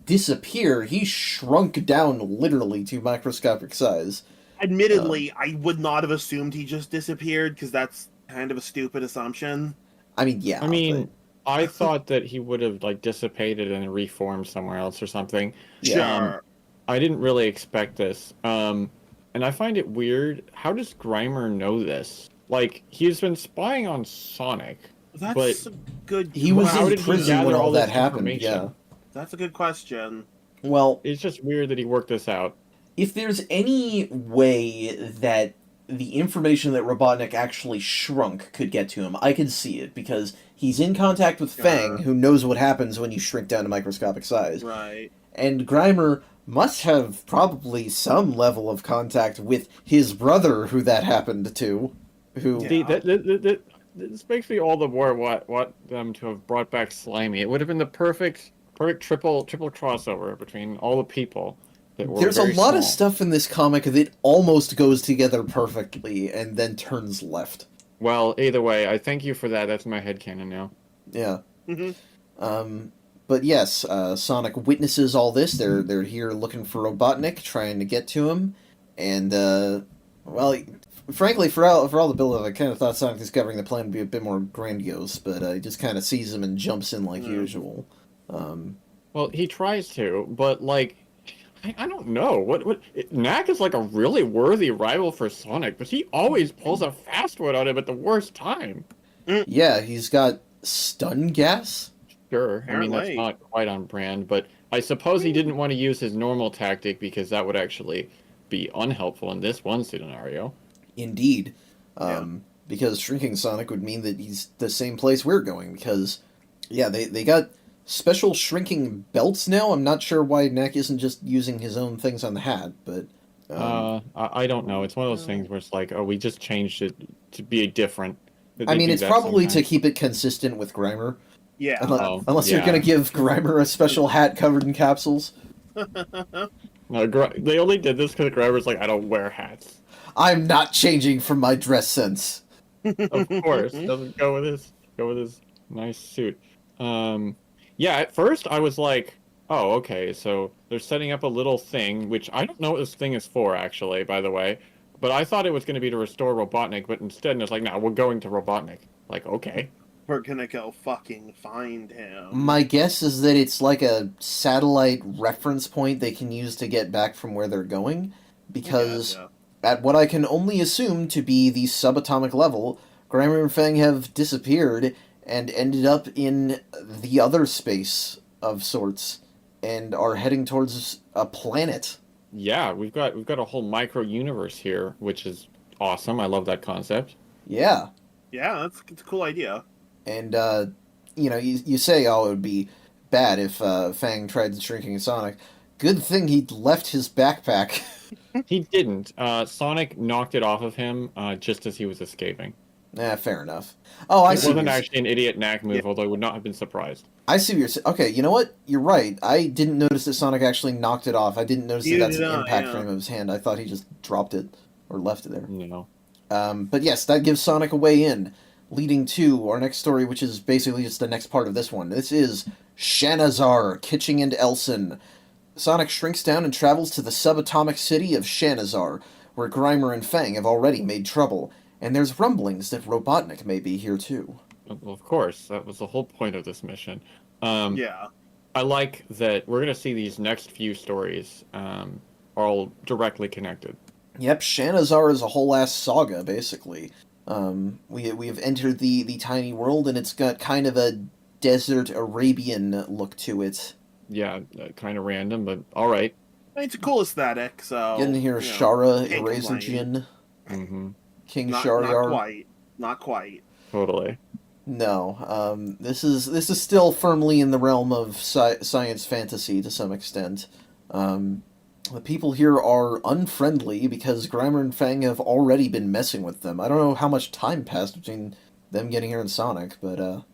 disappear. He shrunk down literally to microscopic size. Admittedly, I would not have assumed he just disappeared because that's kind of a stupid assumption. I mean, yeah. I mean, I thought that he would have like dissipated and reformed somewhere else or something. Sure. I didn't really expect this. And I find it weird. How does Grimer know this? Like, he's been spying on Sonic. That's a good. He was How in did he prison gather when all all that this happened, information? yeah. That's a good question. Well, It's just weird that he worked this out. if there's any way that the information that Robotnik actually shrunk could get to him, I could see it, because he's in contact with Fang, who knows what happens when you shrink down to microscopic size. Right. And Grimer must have probably some level of contact with his brother, who that happened to. Who? Yeah. This makes me all the more want them to have brought back Slimy. It would have been the perfect triple crossover between all the people. There's a lot of stuff in this comic that almost goes together perfectly and then turns left. Well, either way, I thank you for that. That's my headcanon now. Yeah. Mm-hmm. But yes, Sonic witnesses all this. They're here looking for Robotnik, trying to get to him, and frankly, for all the build-up, I kind of thought Sonic discovering the plan would be a bit more grandiose, but he just kind of sees him and jumps in like usual. Well, he tries to, but like, I don't know. Knack is like a really worthy rival for Sonic, but he always pulls a fast one on him at the worst time. Yeah, he's got stun gas. Sure, I mean, that's not quite on brand, but I suppose he didn't want to use his normal tactic because that would actually be unhelpful in this one scenario. Indeed. Yeah. Because shrinking Sonic would mean that he's the same place we're going, because, yeah, they got special shrinking belts now. I'm not sure why Knack isn't just using his own things on the hat, but... I don't know. It's one of those things where it's like, oh, we just changed it to be different. I They mean, do it's that probably to sometimes. keep it consistent with Grimer. Yeah. Unless you're yeah. going to give Grimer a special hat covered in capsules. No, they only did this because Grimer's like, I don't wear hats. I'm not changing from my dress sense. Of course, doesn't go with his nice suit. Yeah, at first I was like, oh, okay, so they're setting up a little thing, which I don't know what this thing is for, actually, by the way. But I thought it was going to be to restore Robotnik, but instead it's like, no, we're going to Robotnik. Like, okay. We're gonna go fucking find him. My guess is that it's like a satellite reference point they can use to get back from where they're going, because Gotcha. at what I can only assume to be the subatomic level, Grimer and Fang have disappeared and ended up in the other space of sorts, and are heading towards a planet. Yeah, we've got a whole micro universe here, which is awesome. I love that concept. Yeah. Yeah, it's a cool idea. And, you say, oh, it would be bad if Fang tried shrinking Sonic. Good thing he left his backpack. He didn't. Sonic knocked it off of him just as he was escaping. Fair enough. Oh, I It see. wasn't actually an idiot knack move, although I would not have been surprised. I see what you're saying. Okay, you know what? You're right. I didn't notice that Sonic actually knocked it off. I didn't notice that that's an impact frame of his hand. I thought he just dropped it or left it there. No. But yes, that gives Sonic a way in, leading to our next story, which is basically just the next part of this one. This is Shanazar, Kitching and Elson. Sonic shrinks down and travels to the subatomic city of Shanazar, where Grimer and Fang have already made trouble, and there's rumblings that Robotnik may be here too. Well, of course, that was the whole point of this mission. Yeah. I like that we're going to see these next few stories all directly connected. Yep, Shanazar is a whole ass saga, basically. We have entered the tiny world, and it's got kind of a desert Arabian look to it. Yeah, kind of random, but all right. It's a cool aesthetic, so... Getting here, you know, Shara, can't Eraserjin, Mm-hmm. King Not Shariar. Not quite. Totally. No, this is still firmly in the realm of science fantasy to some extent. The people here are unfriendly because Grimer and Fang have already been messing with them. I don't know how much time passed between them getting here and Sonic, but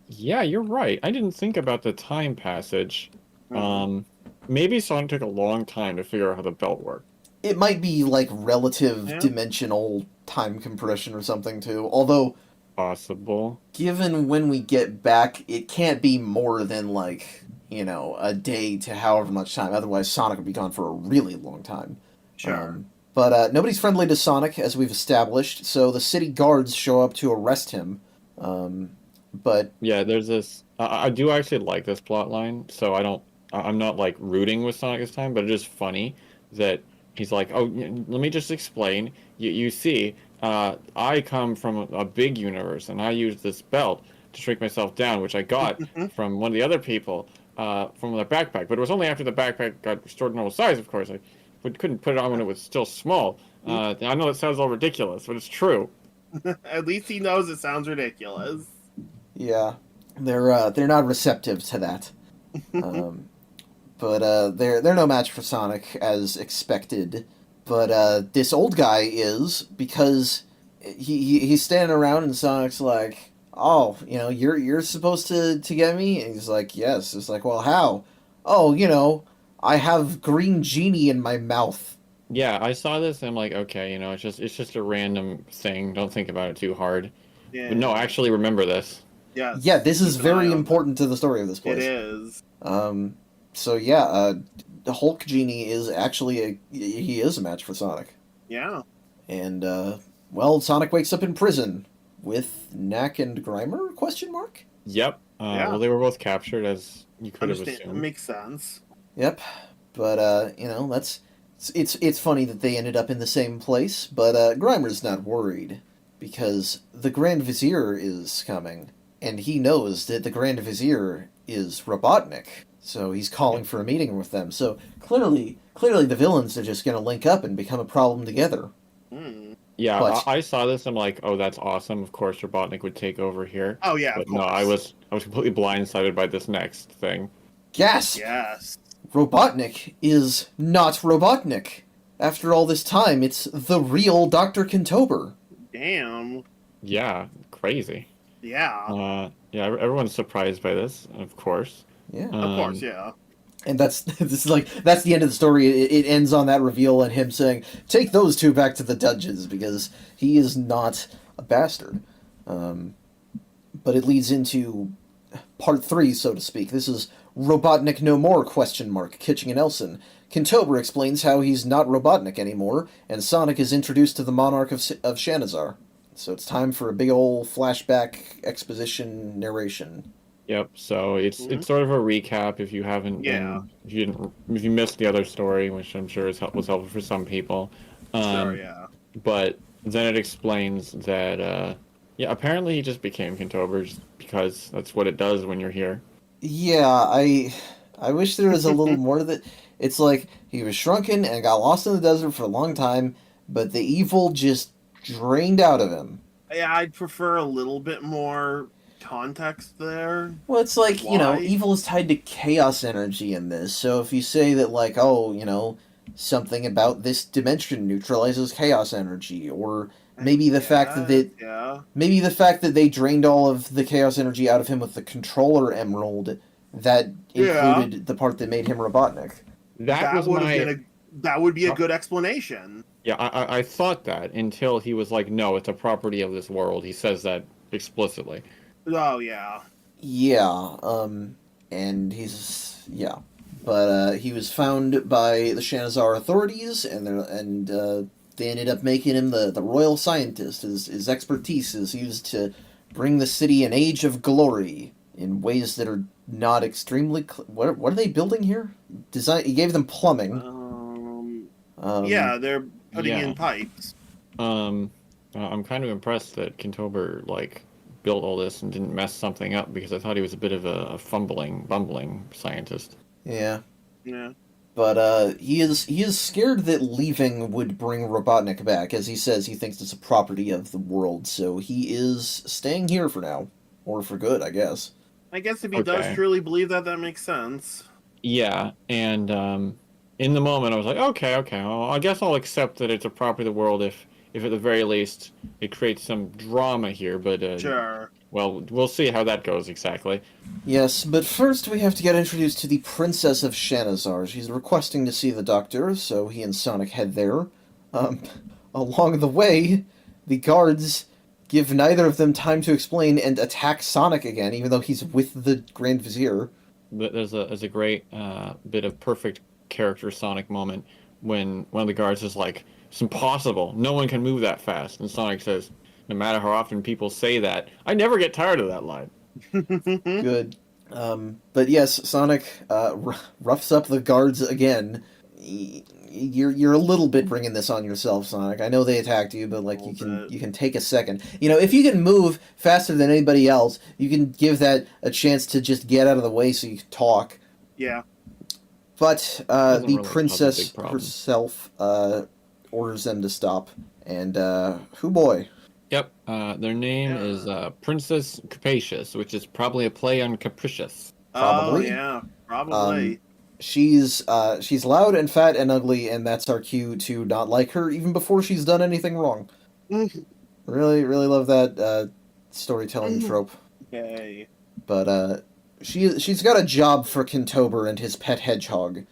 yeah, you're right. I didn't think about the time passage. Maybe Sonic took a long time to figure out how the belt worked. it might be like relative dimensional time compression or something too. Although, Possible. given when we get back, it can't be more than like, a day to however much time. Otherwise, Sonic would be gone for a really long time. Sure. But nobody's friendly to Sonic, as we've established, so the city guards show up to arrest him. But Yeah, there's this. I do actually like this plot line, so I'm not like rooting with Sonic this time, but it is funny that he's like, oh, let me just explain. You see, I come from a big universe, and I use this belt to shrink myself down, which I got from one of the other people from their backpack. But it was only after the backpack got restored to normal size, of course. I couldn't put it on when it was still small. I know it sounds all ridiculous, but it's true. At least he knows it sounds ridiculous. yeah, they're not receptive to that. But they're no match for Sonic as expected. But this old guy is, because he's standing around and Sonic's like, oh, you're supposed to get me? And he's like, yes. It's like, well, how? Oh, I have green genie in my mouth. Yeah, I saw this and I'm like, okay, it's just a random thing. Don't think about it too hard. Yeah. But no, actually remember this. Yes. Yeah, this is Keep an eye very on important to the story of this place. It is. So yeah, the Hulk Genie is actually he is a match for Sonic. Yeah. And well, Sonic wakes up in prison with Knack and Grimer? Question mark. Yep. Yeah. Well, they were both captured, as you could have Understand. assumed. Makes sense. Yep. But that's it's funny that they ended up in the same place. But Grimer's not worried because the Grand Vizier is coming, and he knows that the Grand Vizier is Robotnik. So he's calling for a meeting with them. So clearly the villains are just going to link up and become a problem together. Hmm. Yeah, But I saw this. I'm like, oh, that's awesome. Of course, Robotnik would take over here. Oh yeah, of But no, course. I was completely blindsided by this next thing. gasp! Yes. Robotnik is not Robotnik. After all this time, it's the real Dr. Kintober. Damn. Yeah, crazy. Yeah. Yeah, everyone's surprised by this, of course. Yeah. Of course. Um, Yeah. And that's this is like that's the end of the story. It ends on that reveal and him saying, "Take those two back to the dungeons," because he is not a bastard. Um, but it leads into part three, so to speak. This is Robotnik No More? Question mark. Kitching and Elson. Kintober explains how he's not Robotnik anymore, and Sonic is introduced to the Monarch of Shanazar. So it's time for a big ol' flashback exposition narration. yep. So Mhm. it's sort of a recap if you haven't Yeah. been if you missed the other story, which I'm sure was helpful for some people. Sure. Um, Yeah. but then it explains that yeah, apparently he just became Kintober just because that's what it does when you're here. Yeah, I wish there was a little more to that. It's like he was shrunken and got lost in the desert for a long time, but the evil just drained out of him. Yeah. I'd prefer a little bit more context there. Well, it's like, Why? evil is tied to chaos energy in this. So if you say that, like, oh, something about this dimension neutralizes chaos energy, or maybe the fact that Yeah. Yeah. maybe the fact that they drained all of the chaos energy out of him with the controller emerald, that Yeah. included the part that made him Robotnik. That That was would have been my that would be a good explanation. yeah. I thought that until he was like, no, it's a property of this world. He says that explicitly. Oh yeah. Yeah, and but he was found by the Shanazar authorities, and they ended up making him the royal scientist. His expertise is used to bring the city an age of glory in ways that are not extremely. What are they building here? Design. He gave them plumbing. Um, Yeah, they're putting in Yeah. pipes. I'm kind of impressed that Kintober like built all this and didn't mess something up because I thought he was a bit of a bumbling scientist. yeah. Yeah. But he is scared that leaving would bring Robotnik back, as he says he thinks it's a property of the world, so he is staying here for now. Or for good, I guess. I guess if he does Okay. truly believe that, that makes sense. Yeah, and in the moment I was like, okay, well, I guess I'll accept that it's a property of the world if at the very least it creates some drama here. But Sure. well, we'll see how that goes exactly. Yes, but first we have to get introduced to the Princess of Shanazar. She's requesting to see the doctor, so he and Sonic head there. Um, Along the way, the guards give neither of them time to explain and attack Sonic again, even though he's with the Grand Vizier. But there's a great bit of perfect character Sonic moment when one of the guards is like, "It's impossible. No one can move that fast." And Sonic says, "No matter how often people say that, I never get tired of that line." Good. But yes, Sonic roughs up the guards again. You're a little bit bringing this on yourself, Sonic. I know they attacked you, but like A you little can bit. you can take a second. If you can move faster than anybody else, you can give that a chance to just get out of the way so you can talk. Yeah. But Doesn't the really cause a princess big problem. herself orders them to stop. And who boy? Yep. Their name Yeah. is Princess Capacious, which is probably a play on capricious. Oh Probably. yeah. Probably. She's loud and fat and ugly, and that's our cue to not like her even before she's done anything wrong. Really, really love that storytelling trope. Okay. But she's got a job for Kintober and his pet hedgehog.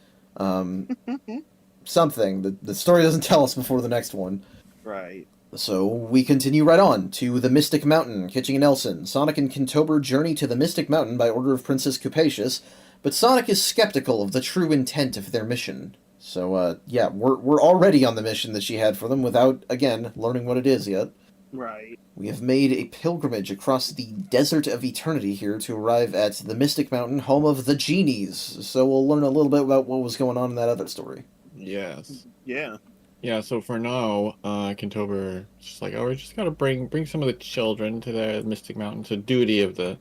Something the story doesn't tell us before the next one. Right. So we continue right on to the Mystic Mountain, Kitching and Elson. Sonic and Kintober journey to the Mystic Mountain by order of Princess Capacious, but Sonic is skeptical of the true intent of their mission. So, yeah, we're already on the mission that she had for them without, again, learning what it is yet. Right. We have made a pilgrimage across the desert of eternity here to arrive at the Mystic Mountain, home of the genies. So we'll learn a little bit about what was going on in that other story. Yes. Yeah. Yeah, so for now, Kintober is just like, oh, we just gotta bring some of the children to the Mystic Mountain. It's a duty of the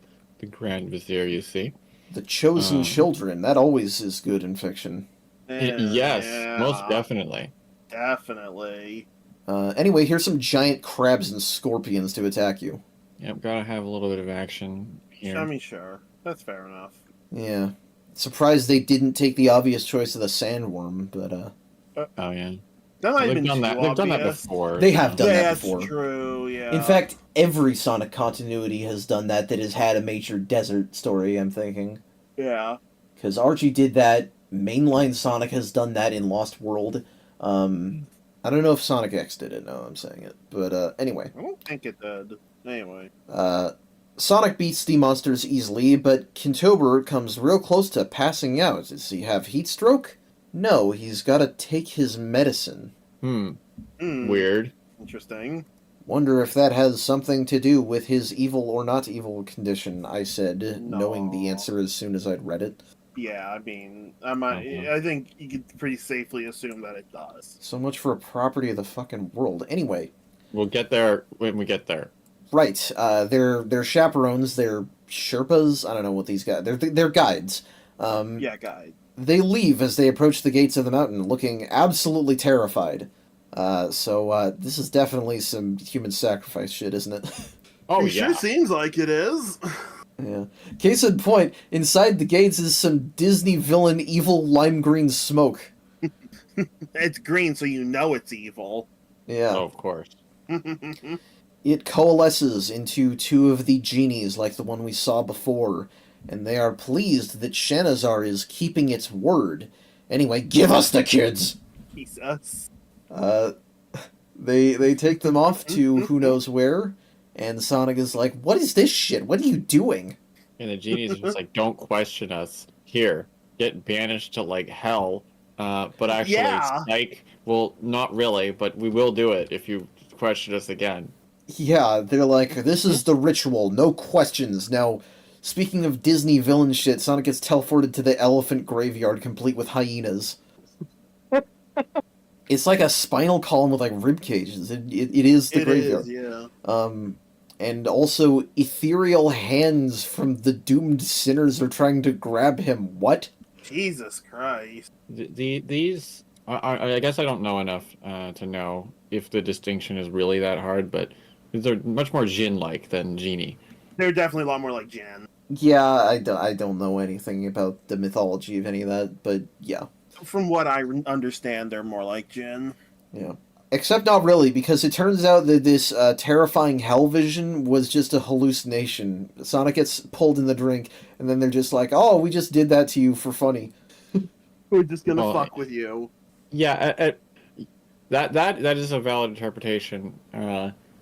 Grand Vizier, you see. The chosen Um, children, that always is good in fiction. Yes, most Yeah. definitely. Definitely. Anyway, here's some giant crabs and scorpions to attack you. Yep, gotta have a little bit of action here. I mean, sure. That's fair enough. Yeah. Surprised they didn't take the obvious choice of the sandworm, but Oh yeah. That might have They've been done too that. They've done that obvious. before. they have done that That's before. true, yeah. In fact, every Sonic continuity has done that has had a major desert story, I'm thinking. Yeah. Because Archie did that, mainline Sonic has done that in Lost World. I don't know if Sonic X did it, no, I'm saying it. But anyway. I don't think it did. Anyway. Sonic beats the monsters easily, but Kintober comes real close to passing out. Does he have heat stroke? No, he's gotta take his medicine. Weird. Interesting. Wonder if that has something to do with his evil or not evil condition, I said, knowing the answer as soon as I'd read it. Yeah, I mean, I think you could pretty safely assume that it does. So much for a property of the fucking world. Anyway. We'll get there when we get there. Right. They're chaperones, they're Sherpas, I don't know what these guys... They're guides. Yeah, guide. They leave as they approach the gates of the mountain, looking absolutely terrified. So this is definitely some human sacrifice shit, isn't it? Oh, It yeah. sure seems like it is. Yeah. Case in point, inside the gates is some Disney villain evil lime green smoke. It's green, so you know it's evil. Yeah. Oh, of course. It coalesces into two of the genies like the one we saw before, and they are pleased that Shanazar is keeping its word. Anyway, give us the kids! Jesus. They take them off to who knows where, and Sonic is like, what is this shit? What are you doing? And the genies are just like, don't question us. Here, get banished to, like, hell. But actually, Yeah. Spike, well, not really, but we will do it if you question us again. Yeah, they're like, this is the ritual, no questions. Now, speaking of Disney villain shit, Sonic gets teleported to the elephant graveyard complete with hyenas. It's like a spinal column with, like, rib cages. It is the graveyard. Yeah. And also, ethereal hands from the doomed sinners are trying to grab him. What? Jesus Christ. These, I guess I don't know enough to know if the distinction is really that hard, but they're much more Jin-like than Genie. They're definitely a lot more like Jan. Yeah, I don't know anything about the mythology of any of that, but yeah. From what I understand, they're more like Jin. Yeah. Except not really, because it turns out that this terrifying hell vision was just a hallucination. Sonic gets pulled in the drink, and then they're just like, oh, we just did that to you for funny. We're just gonna Oh, fuck with you. Yeah, that is a valid interpretation.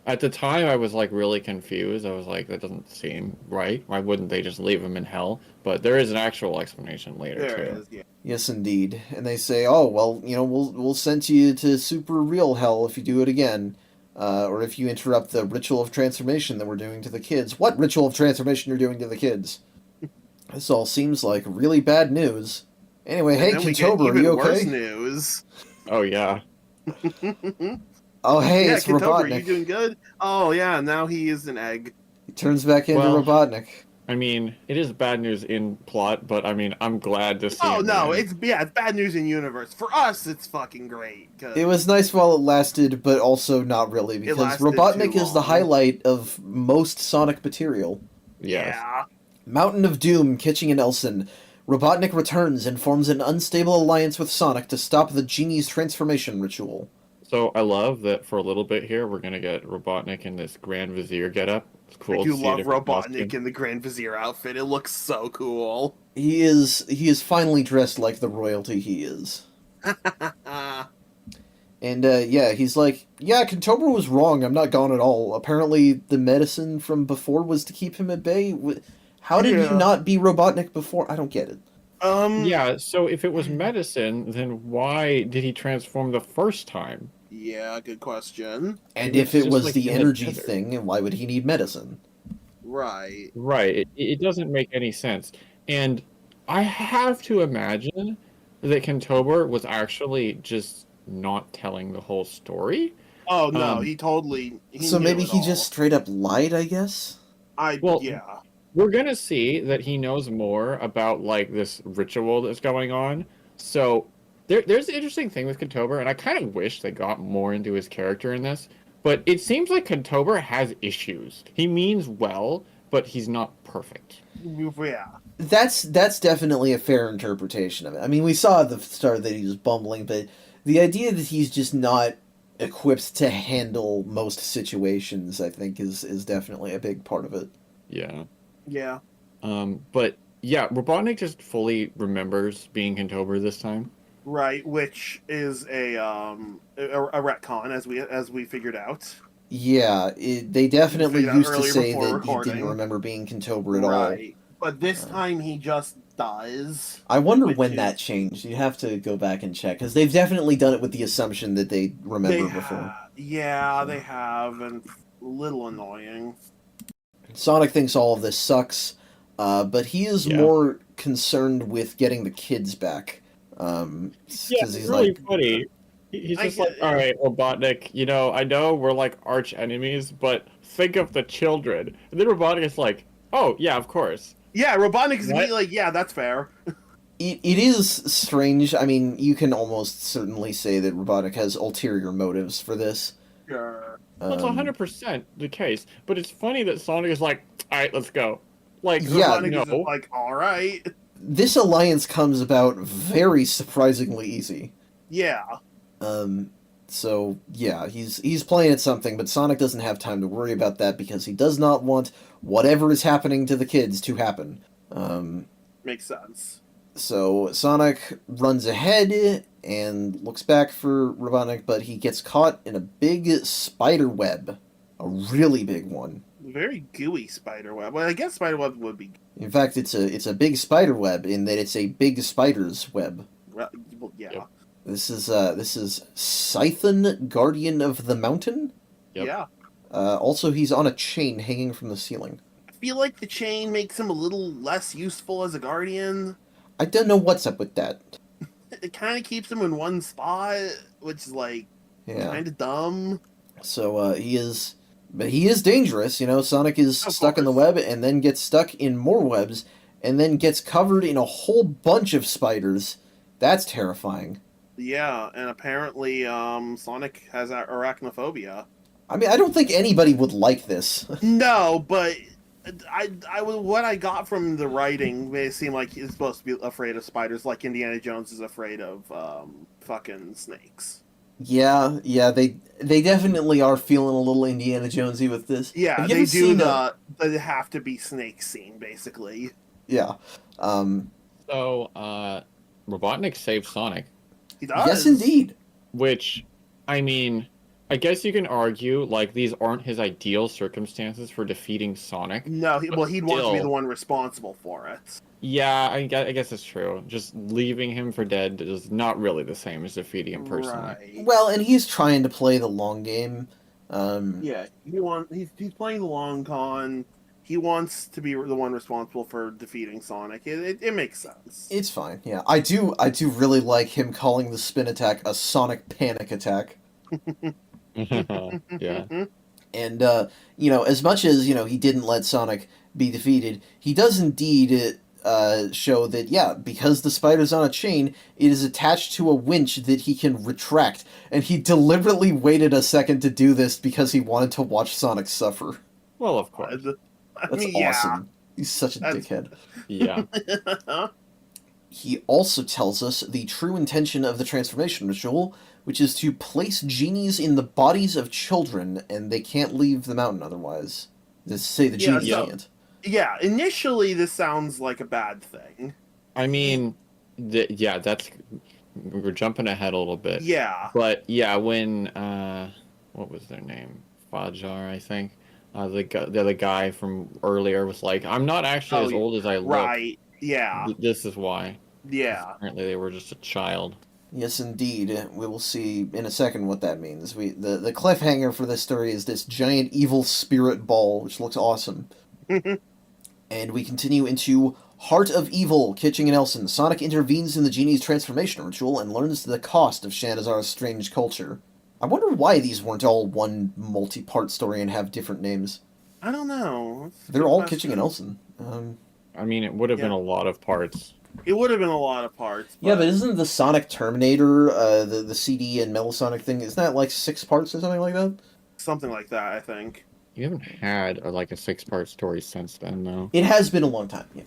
At the time, I was, like, really confused. I was like, that doesn't seem right. Why wouldn't they just leave him in hell? But there is an actual explanation later, There too. it is, yeah. Yes, indeed. And they say, oh, well, you know, we'll send you to super real hell if you do it again. Or if you interrupt the ritual of transformation that we're doing to the kids. What ritual of transformation you're doing to the kids? This all seems like really bad news. Anyway, hey, And then we get Kintober, are even you worse okay? news. Oh, yeah. Oh, hey, Yeah, it's Kintober, Robotnik. you doing good? Oh, yeah, now he is an egg. He turns back into Well, Robotnik. I mean, it is bad news in plot, but I mean, I'm glad to see Oh, him no, win. it's bad news in universe. For us, it's fucking great. 'Cause It was nice while it lasted, but also not really, because lasted Robotnik too is the long. highlight of most Sonic material. Yes. Yeah. Mountain of Doom, Kitching and Elson. Robotnik returns and forms an unstable alliance with Sonic to stop the genie's transformation ritual. So I love that for a little bit here, we're gonna get Robotnik in this Grand Vizier getup. It's cool. I to do see a love different Robotnik costume. in the Grand Vizier outfit. It looks so cool. He is finally dressed like the royalty he is. And yeah, he's like, yeah, Kintober was wrong, I'm not gone at all. Apparently the medicine from before was to keep him at bay. How did Yeah. he not be Robotnik before? I don't get it. Yeah, so if it was medicine, then why did he transform the first time? Yeah, good question. And It's if it just was like the in the energy desert. thing, why would he need medicine? Right. Right. It doesn't make any sense. And I have to imagine that Kintober was actually just not telling the whole story. Oh no, Um, he totally. So knew maybe it he all. just straight up lied, I guess? Well, Yeah. We're gonna see that he knows more about, like, this ritual that's going on. So There's an interesting thing with Kentober, and I kind of wish they got more into his character in this. But it seems like Kentober has issues. He means well, but he's not perfect. Yeah. That's definitely a fair interpretation of it. I mean, we saw at the start that he was bumbling, but the idea that he's just not equipped to handle most situations, I think, is definitely a big part of it. Yeah. Yeah. But yeah, Robotnik just fully remembers being Kentober this time. Right, which is a retcon as we figured out. Yeah, they definitely Figured out used to earlier say before that he didn't recording. remember being Kentober at all. Right, but this time he just does. I wonder which when is- that changed. You have to go back and check, because they've definitely done it with the assumption that they remember before. Yeah, they have, and a little annoying. Sonic thinks all of this sucks, but he is Yeah. more concerned with getting the kids back. Yeah, Because it's he's really like, funny. He's I just get like, all right, Robotnik, I know we're like arch enemies, but think of the children. And then Robotnik is like, oh, yeah, of course. Yeah, Robotnik is What? like, yeah, that's fair. it is strange. I mean, you can almost certainly say that Robotnik has ulterior motives for this. Sure. That's Um, 100% the case. But it's funny that Sonic is like, all right, let's go. Like, Yeah, Robotnik is no. just like, all right. this alliance comes about very surprisingly easy. Yeah. So yeah, he's playing at something, but Sonic doesn't have time to worry about that because he does not want whatever is happening to the kids to happen. Makes sense. So Sonic runs ahead and looks back for Robotnik, but he gets caught in a big spider web, a really big one. Very gooey spider web. Well, I guess spider web would be. In fact, it's a big spider web in that it's a big spider's web. Well, yeah. Yep. This is Scython, Guardian of the Mountain. Yep. Yeah. Also, he's on a chain hanging from the ceiling. I feel like the chain makes him a little less useful as a guardian. I don't know what's up with that. It kind of keeps him in one spot, which is like Yeah. kind of dumb. So he is, but he is dangerous. Sonic is Of stuck in the course. web and then gets stuck in more webs and then gets covered in a whole bunch of spiders. That's terrifying. Yeah, and apparently Sonic has arachnophobia. I mean, I don't think anybody would like this. No, but what I got from the writing made it seem like he's supposed to be afraid of spiders, like Indiana Jones is afraid of fucking snakes. Yeah, they definitely are feeling a little Indiana Jonesy with this. Yeah, Have you they ever do seen the have to be snake scene basically. Yeah. So, Robotnik saved Sonic, He does. Yes, indeed. which, I mean, I guess you can argue, like, these aren't his ideal circumstances for defeating Sonic. No, he'd want to be Still. the one responsible for it. Yeah, I guess it's true. Just leaving him for dead is not really the same as defeating him personally. Right. Well, and he's trying to play the long game. Yeah, he's playing the long con. He wants to be the one responsible for defeating Sonic. It makes sense. It's fine. Yeah, I do really like him calling the spin attack a Sonic panic attack. Yeah. And as much as he didn't let Sonic be defeated, he does indeed show that because the spider's on a chain, it is attached to a winch that he can retract, and he deliberately waited a second to do this because he wanted to watch Sonic suffer. Well, of course. That's awesome. He's such a dickhead. Yeah. He also tells us the true intention of the transformation ritual, which is to place genies in the bodies of children, and they can't leave the mountain otherwise. To say the genies can't. Yeah, initially this sounds like a bad thing. I mean, that's... We're jumping ahead a little bit. Yeah. But, yeah, when... what was their name? Fajar, I think. The other guy from earlier was like, I'm not actually as old as I look. Right, yeah. This is why. Yeah. Apparently they were just a child. Yes, indeed. We will see in a second what that means. The cliffhanger for this story is this giant evil spirit ball, which looks awesome. And we continue into Heart of Evil, Kitching and Elson. Sonic intervenes in the genie's transformation ritual and learns the cost of Shanazar's strange culture. I wonder why these weren't all one multi-part story and have different names. I don't know. They're all Kitching and Elson. I mean, it would have been a lot of parts. It would have been a lot of parts. Yeah, but isn't the Sonic Terminator, the CD and Metal Sonic thing, isn't that like 6 parts or something like that? Something like that, I think. You haven't had like a 6-part story since then, though. It has been a long time, yeah.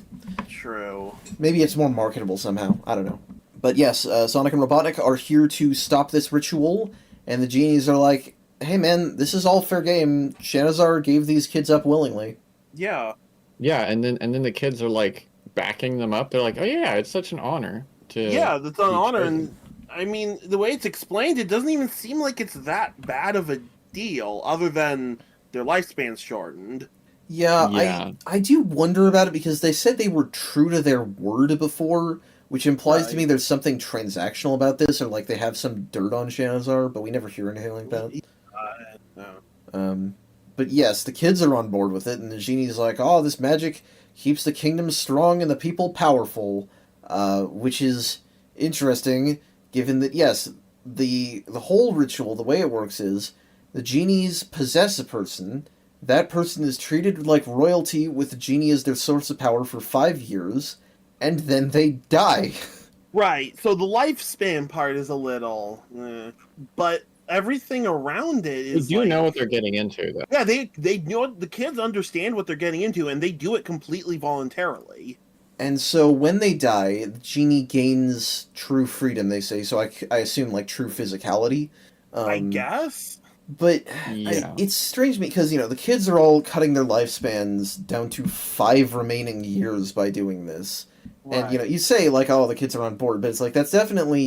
True. Maybe it's more marketable somehow. I don't know. But yes, Sonic and Robotnik are here to stop this ritual, and the genies are like, hey man, this is all fair game. Shanazar gave these kids up willingly. Yeah. Yeah, and then the kids are like backing them up. They're like, oh yeah, it's such an honor to. Yeah, that's an be honor, chosen." and I mean, the way it's explained, it doesn't even seem like it's that bad of a deal, other than their lifespan's shortened. Yeah, Yeah. I do wonder about it because they said they were true to their word before, which implies to me Right. there's something transactional about this, or like they have some dirt on Shanazar, but we never hear anything like that. No. But yes, the kids are on board with it, and the genie's like, oh, this magic keeps the kingdom strong and the people powerful, which is interesting, given that, yes, the whole ritual, the way it works is, the genies possess a person, that person is treated like royalty with the genie as their source of power for 5 years, and then they die. Right. So the lifespan part is a little, but everything around it They is do like, know what they're getting into, though. yeah, they know, the kids understand what they're getting into, and they do it completely voluntarily. And so when they die, the genie gains true freedom, they say, so I assume, like, true physicality. I guess. But Yeah. it's strange to me because, the kids are all cutting their lifespans down to 5 remaining years by doing this. And, Right. you say, like, oh, the kids are on board, but it's like, that's definitely,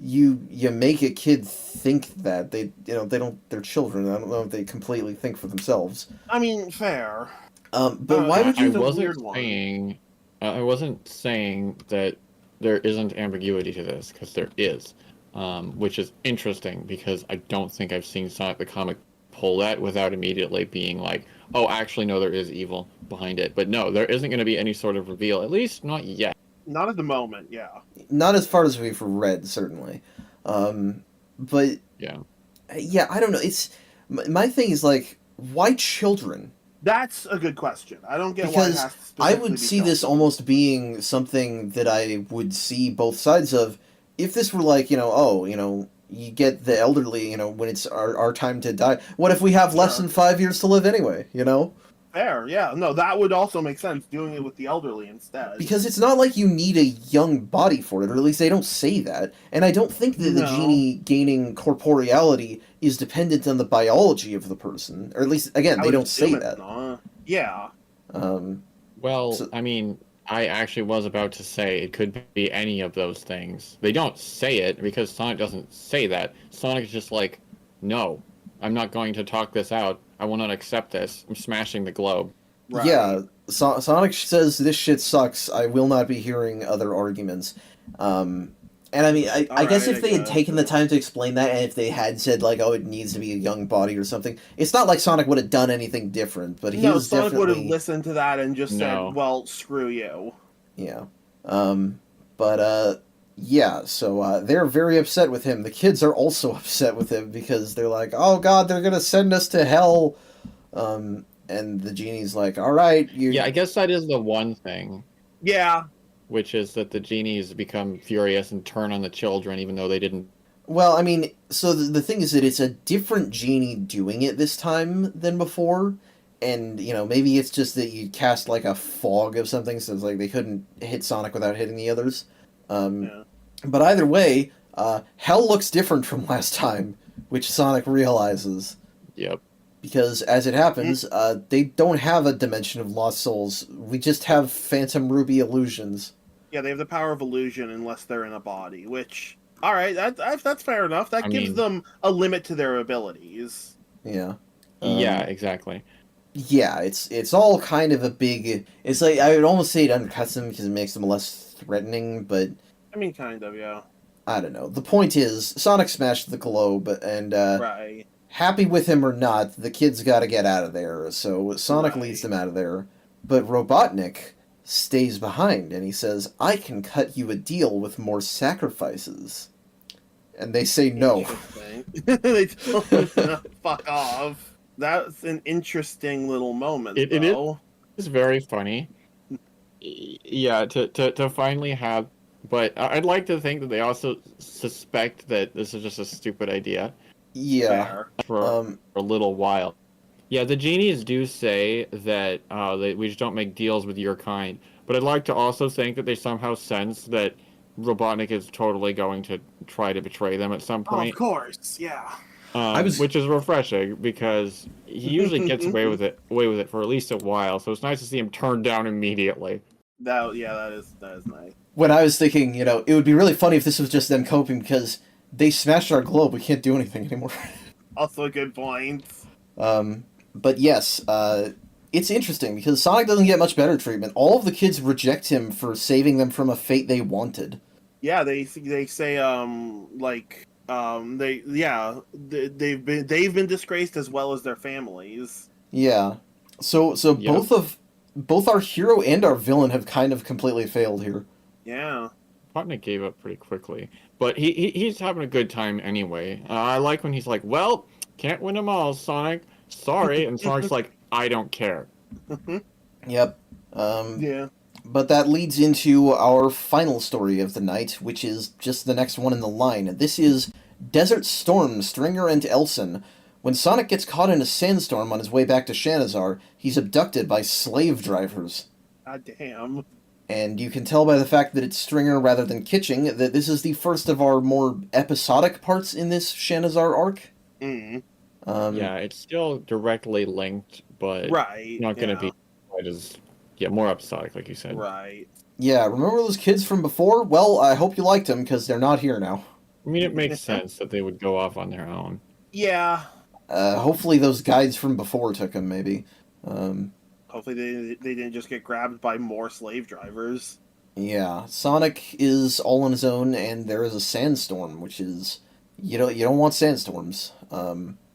you make a kid think that. They're children. I don't know if they completely think for themselves. I mean, fair. But why would I you... a wasn't weird one. saying. I wasn't saying that there isn't ambiguity to this, because there is, which is interesting because I don't think I've seen Sonic the Comic pull that without immediately being like, oh, actually, no, there is evil behind it. But no, there isn't going to be any sort of reveal, at least not yet. Not at the moment, yeah. Not as far as we've read, certainly. But, Yeah. yeah, I don't know. My thing is, like, why children? That's a good question. I don't get why it Because has to I specifically would be see this children. almost being something that I would see both sides of. If this were like, you get the elderly, when it's our time to die. What if we have less Sure. than 5 years to live anyway, Fair, yeah. No, that would also make sense, doing it with the elderly instead. Because it's not like you need a young body for it, or at least they don't say that. And I don't think that the No. genie gaining corporeality is dependent on the biology of the person. Or at least, again, I they would don't say assume it's that. not. Yeah. Well, So- I mean, I actually was about to say it could be any of those things. They don't say it because Sonic doesn't say that. Sonic is just like, no, I'm not going to talk this out. I will not accept this. I'm smashing the globe. Right. Yeah, Sonic says this shit sucks. I will not be hearing other arguments. And I mean, I guess Alright, if they had I taken the guess. time to explain that, and if they had said like, "Oh, it needs to be a young body" or something, it's not like Sonic would have done anything different. But he No, was Sonic would have definitely listened to that and just No. said, well, screw you. yeah. Yeah. So they're very upset with him. The kids are also upset with him because they're like, "Oh God, they're gonna send us to hell." And the genie's like, "All right, you." Yeah, I guess that is the one thing, Yeah. which is that the genies become furious and turn on the children, even though they didn't. Well, I mean, so the thing is that it's a different genie doing it this time than before, and maybe it's just that you cast like a fog of something, so it's like they couldn't hit Sonic without hitting the others. Yeah. But either way, hell looks different from last time, which Sonic realizes Yep. because as it happens, they don't have a dimension of lost souls. We just have Phantom Ruby illusions. Yeah, they have the power of illusion unless they're in a body, which, all right, that's fair enough. That I gives mean- them a limit to their abilities. Yeah. Yeah, exactly. Yeah, it's all kind of a big. It's like I would almost say it undercuts them because it makes them less threatening, but I mean, kind of, yeah. I don't know. The point is, Sonic smashed the globe, and Right. happy with him or not, the kids got to get out of there. So Sonic Right. leads them out of there, but Robotnik stays behind, and he says, "I can cut you a deal with more sacrifices." And they say no. Interesting. They told him to fuck off. That's an interesting little moment, It is. though. It's very funny. Yeah, to finally have, but I'd like to think that they also suspect that this is just a stupid idea Yeah. Fair. for a little while. Yeah, the genies do say that we just don't make deals with your kind, but I'd like to also think that they somehow sense that Robotnik is totally going to try to betray them at some Oh, of point, course, yeah. I was which is refreshing because he usually gets away with it for at least a while. So it's nice to see him turned down immediately. That is nice. when I was thinking, it would be really funny if this was just them coping because they smashed our globe. We can't do anything anymore. Also a good point. But yes, it's interesting because Sonic doesn't get much better treatment. All of the kids reject him for saving them from a fate they wanted. Yeah, they say they've been disgraced as well as their families. Yeah. So Yep. both our hero and our villain have kind of completely failed here. Yeah. Robotnik gave up pretty quickly, but he's having a good time anyway. I like when he's like, "Well, can't win them all, Sonic. Sorry," and Sonic's like, "I don't care." Yep. Yeah. But that leads into our final story of the night, which is just the next one in the line. This is Desert Storm, Stringer and Elson. When Sonic gets caught in a sandstorm on his way back to Shanazar, he's abducted by slave drivers. God damn. And you can tell by the fact that it's Stringer rather than Kitching that this is the first of our more episodic parts in this Shanazar arc. Mm. Yeah, it's still directly linked, but Right. not going to yeah. be quite as more episodic, like you said. Right. Yeah, remember those kids from before? Well, I hope you liked them, because they're not here now. I mean, it makes sense that they would go off on their own. Yeah. Hopefully those guides from before took them, maybe. Hopefully they didn't just get grabbed by more slave drivers. Yeah, Sonic is all on his own, and there is a sandstorm, which is... You don't want sandstorms.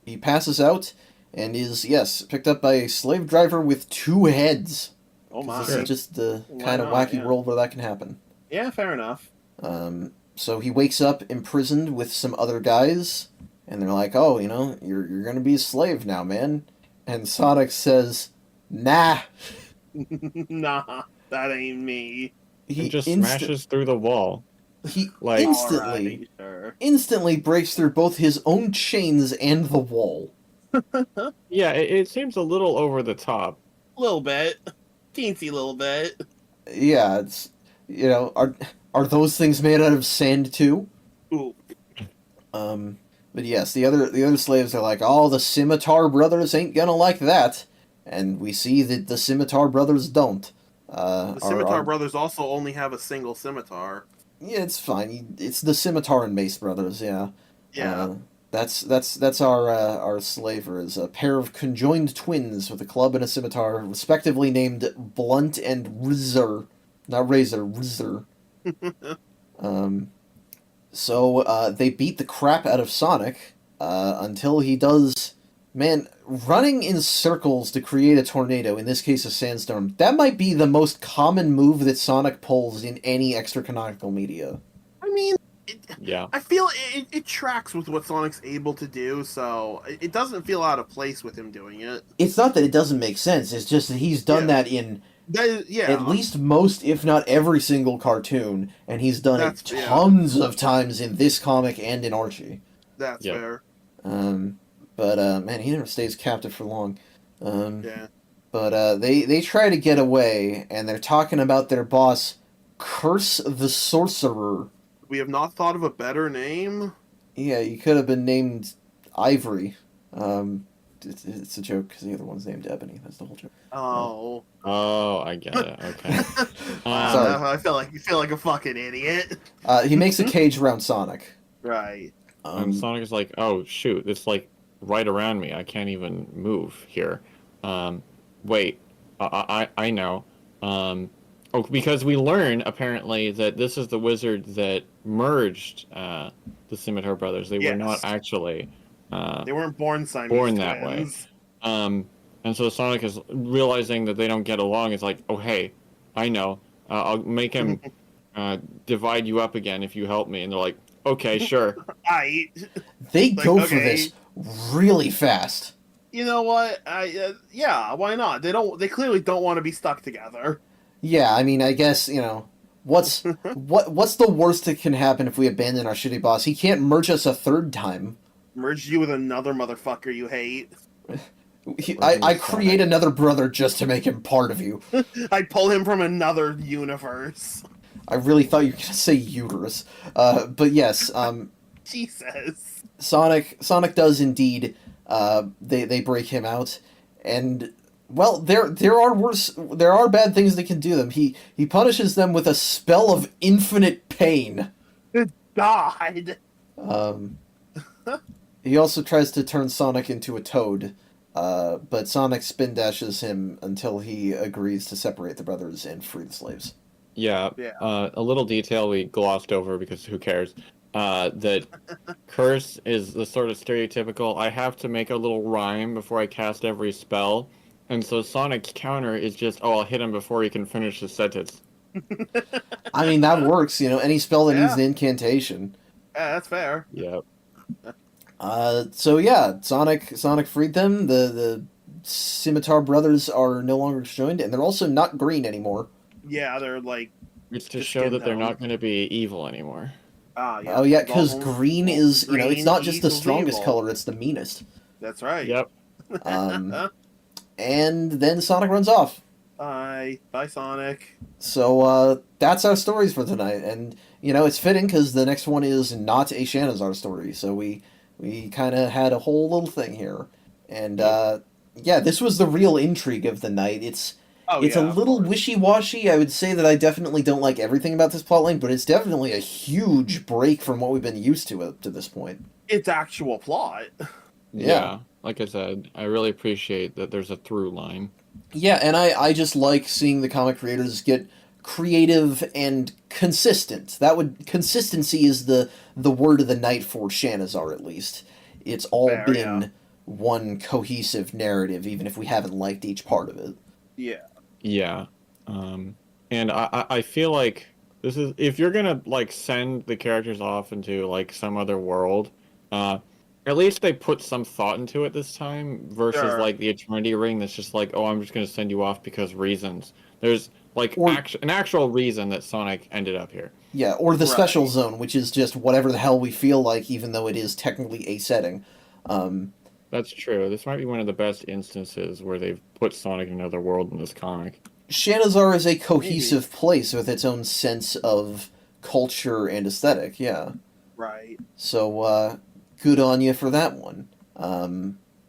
He passes out, and is, yes, picked up by a slave driver with 2 heads. Oh my. This is just the Why kind of not, wacky yeah. world where that can happen. Yeah, fair enough. So he wakes up imprisoned with some other guys, and they're like, "Oh, you're gonna be a slave now, man." And Sonic says, "Nah." Nah, that ain't me. He just smashes through the wall. He Like- instantly, Alright, sure. instantly breaks through both his own chains and the wall. Yeah, it seems a little over the top. A little bit. Teensy little bit. Yeah, it's are those things made out of sand too? Ooh. But yes, the other slaves are like, "Oh, the Scimitar Brothers ain't gonna like that," and we see that the Scimitar Brothers don't. The Scimitar Brothers also only have a single scimitar. Yeah, it's fine. It's the Scimitar and Mace Brothers. Yeah. Yeah. That's our slavers, a pair of conjoined twins with a club and a scimitar, respectively named Blunt and Rizzer, not Razor, Rizzer. So they beat the crap out of Sonic until he does. Man, running in circles to create a tornado, in this case a sandstorm, that might be the most common move that Sonic pulls in any extra-canonical media. I mean, Yeah. I feel it tracks with what Sonic's able to do, so it doesn't feel out of place with him doing it. It's not that it doesn't make sense, it's just that he's done that in at least most, if not every single cartoon, and he's done it tons of times in this comic and in Archie. That's fair. But man, he never stays captive for long. Yeah. But they try to get away, and they're talking about their boss, Curse the Sorcerer. We have not thought of a better name. Yeah, you could have been named Ivory. It's a joke because the other one's named Ebony. That's the whole joke. Oh. Oh, I get it. Okay. Sorry. I feel like a fucking idiot. He makes a cage around Sonic. Right. And Sonic is like, "Oh shoot, it's like right around me. I can't even move here." Wait, I know. Because we learn apparently that this is the wizard that merged the Scimitar Brothers. They were not actually. They weren't born Siamese born that twins. way. And so Sonic is realizing that they don't get along. It's like, "Oh hey, I know. I'll make him divide you up again if you help me." And they're like, "Okay, sure." They go for this really fast. You know what? Yeah, why not? They clearly don't want to be stuck together. Yeah, I mean, I guess, what's what's the worst that can happen if we abandon our shitty boss? He can't merge us a third time. Merge you with another motherfucker you hate. I create another brother just to make him part of you. I pull him from another universe. I really thought you were gonna say uterus. But yes, Jesus. Sonic does indeed. They break him out, and well, there are bad things that can do them. He punishes them with a spell of infinite pain. God. He also tries to turn Sonic into a toad, but Sonic spin dashes him until he agrees to separate the brothers and free the slaves. Yeah. A little detail we glossed over because who cares? That Curse is the sort of stereotypical, I have to make a little rhyme before I cast every spell. And so Sonic's counter is just, I'll hit him before he can finish the sentence. I mean, that works, any spell that needs an incantation. Yeah, that's fair. Yep. So yeah, Sonic freed them. The Scimitar brothers are no longer joined, and they're also not green anymore. Yeah, they're like... It's to show that they're not going to be evil anymore. Yeah. Oh yeah, because green is, green it's not just the strongest evil. color, it's the meanest. That's right. Yep. And then Sonic runs off. Bye, Sonic. So that's our stories for tonight, and it's fitting because the next one is not a Shanazar story, so we kind of had a whole little thing here, and yeah, this was the real intrigue of the night. It's a little wishy-washy. I would say that I definitely don't like everything about this plotline, but it's definitely a huge break from what we've been used to up to this point. It's actual plot. Yeah. Like I said, I really appreciate that there's a through line. Yeah, and I just like seeing the comic creators get creative and consistent. Consistency is the word of the night for Shanazar, at least. It's all been one cohesive narrative, even if we haven't liked each part of it. Yeah. Yeah. And I feel like this is, if you're gonna send the characters off into some other world, at least they put some thought into it this time versus the Eternity Ring that's just oh, I'm just gonna send you off because reasons. There's an actual reason that Sonic ended up here. Yeah, or the special zone, which is just whatever the hell we feel like, even though it is technically a setting. That's true. This might be one of the best instances where they've put Sonic in another world in this comic. Shanazar is a cohesive place with its own sense of culture and aesthetic, yeah. Right. So, good on you for that one.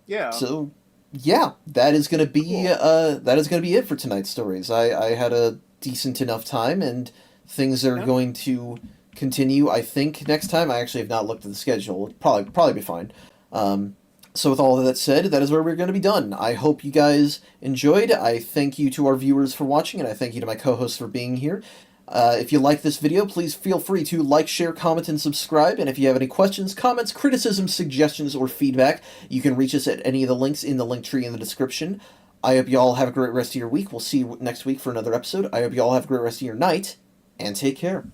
Yeah. So, yeah, that is gonna be it for tonight's stories. I had a decent enough time, and things are going to continue. I think next time. I actually have not looked at the schedule. It'll probably be fine. So with all of that said, that is where we're going to be done. I hope you guys enjoyed. I thank you to our viewers for watching, and I thank you to my co-hosts for being here. If you like this video, please feel free to like, share, comment, and subscribe. And if you have any questions, comments, criticisms, suggestions, or feedback, you can reach us at any of the links in the link tree in the description. I hope you all have a great rest of your week. We'll see you next week for another episode. I hope you all have a great rest of your night, and take care.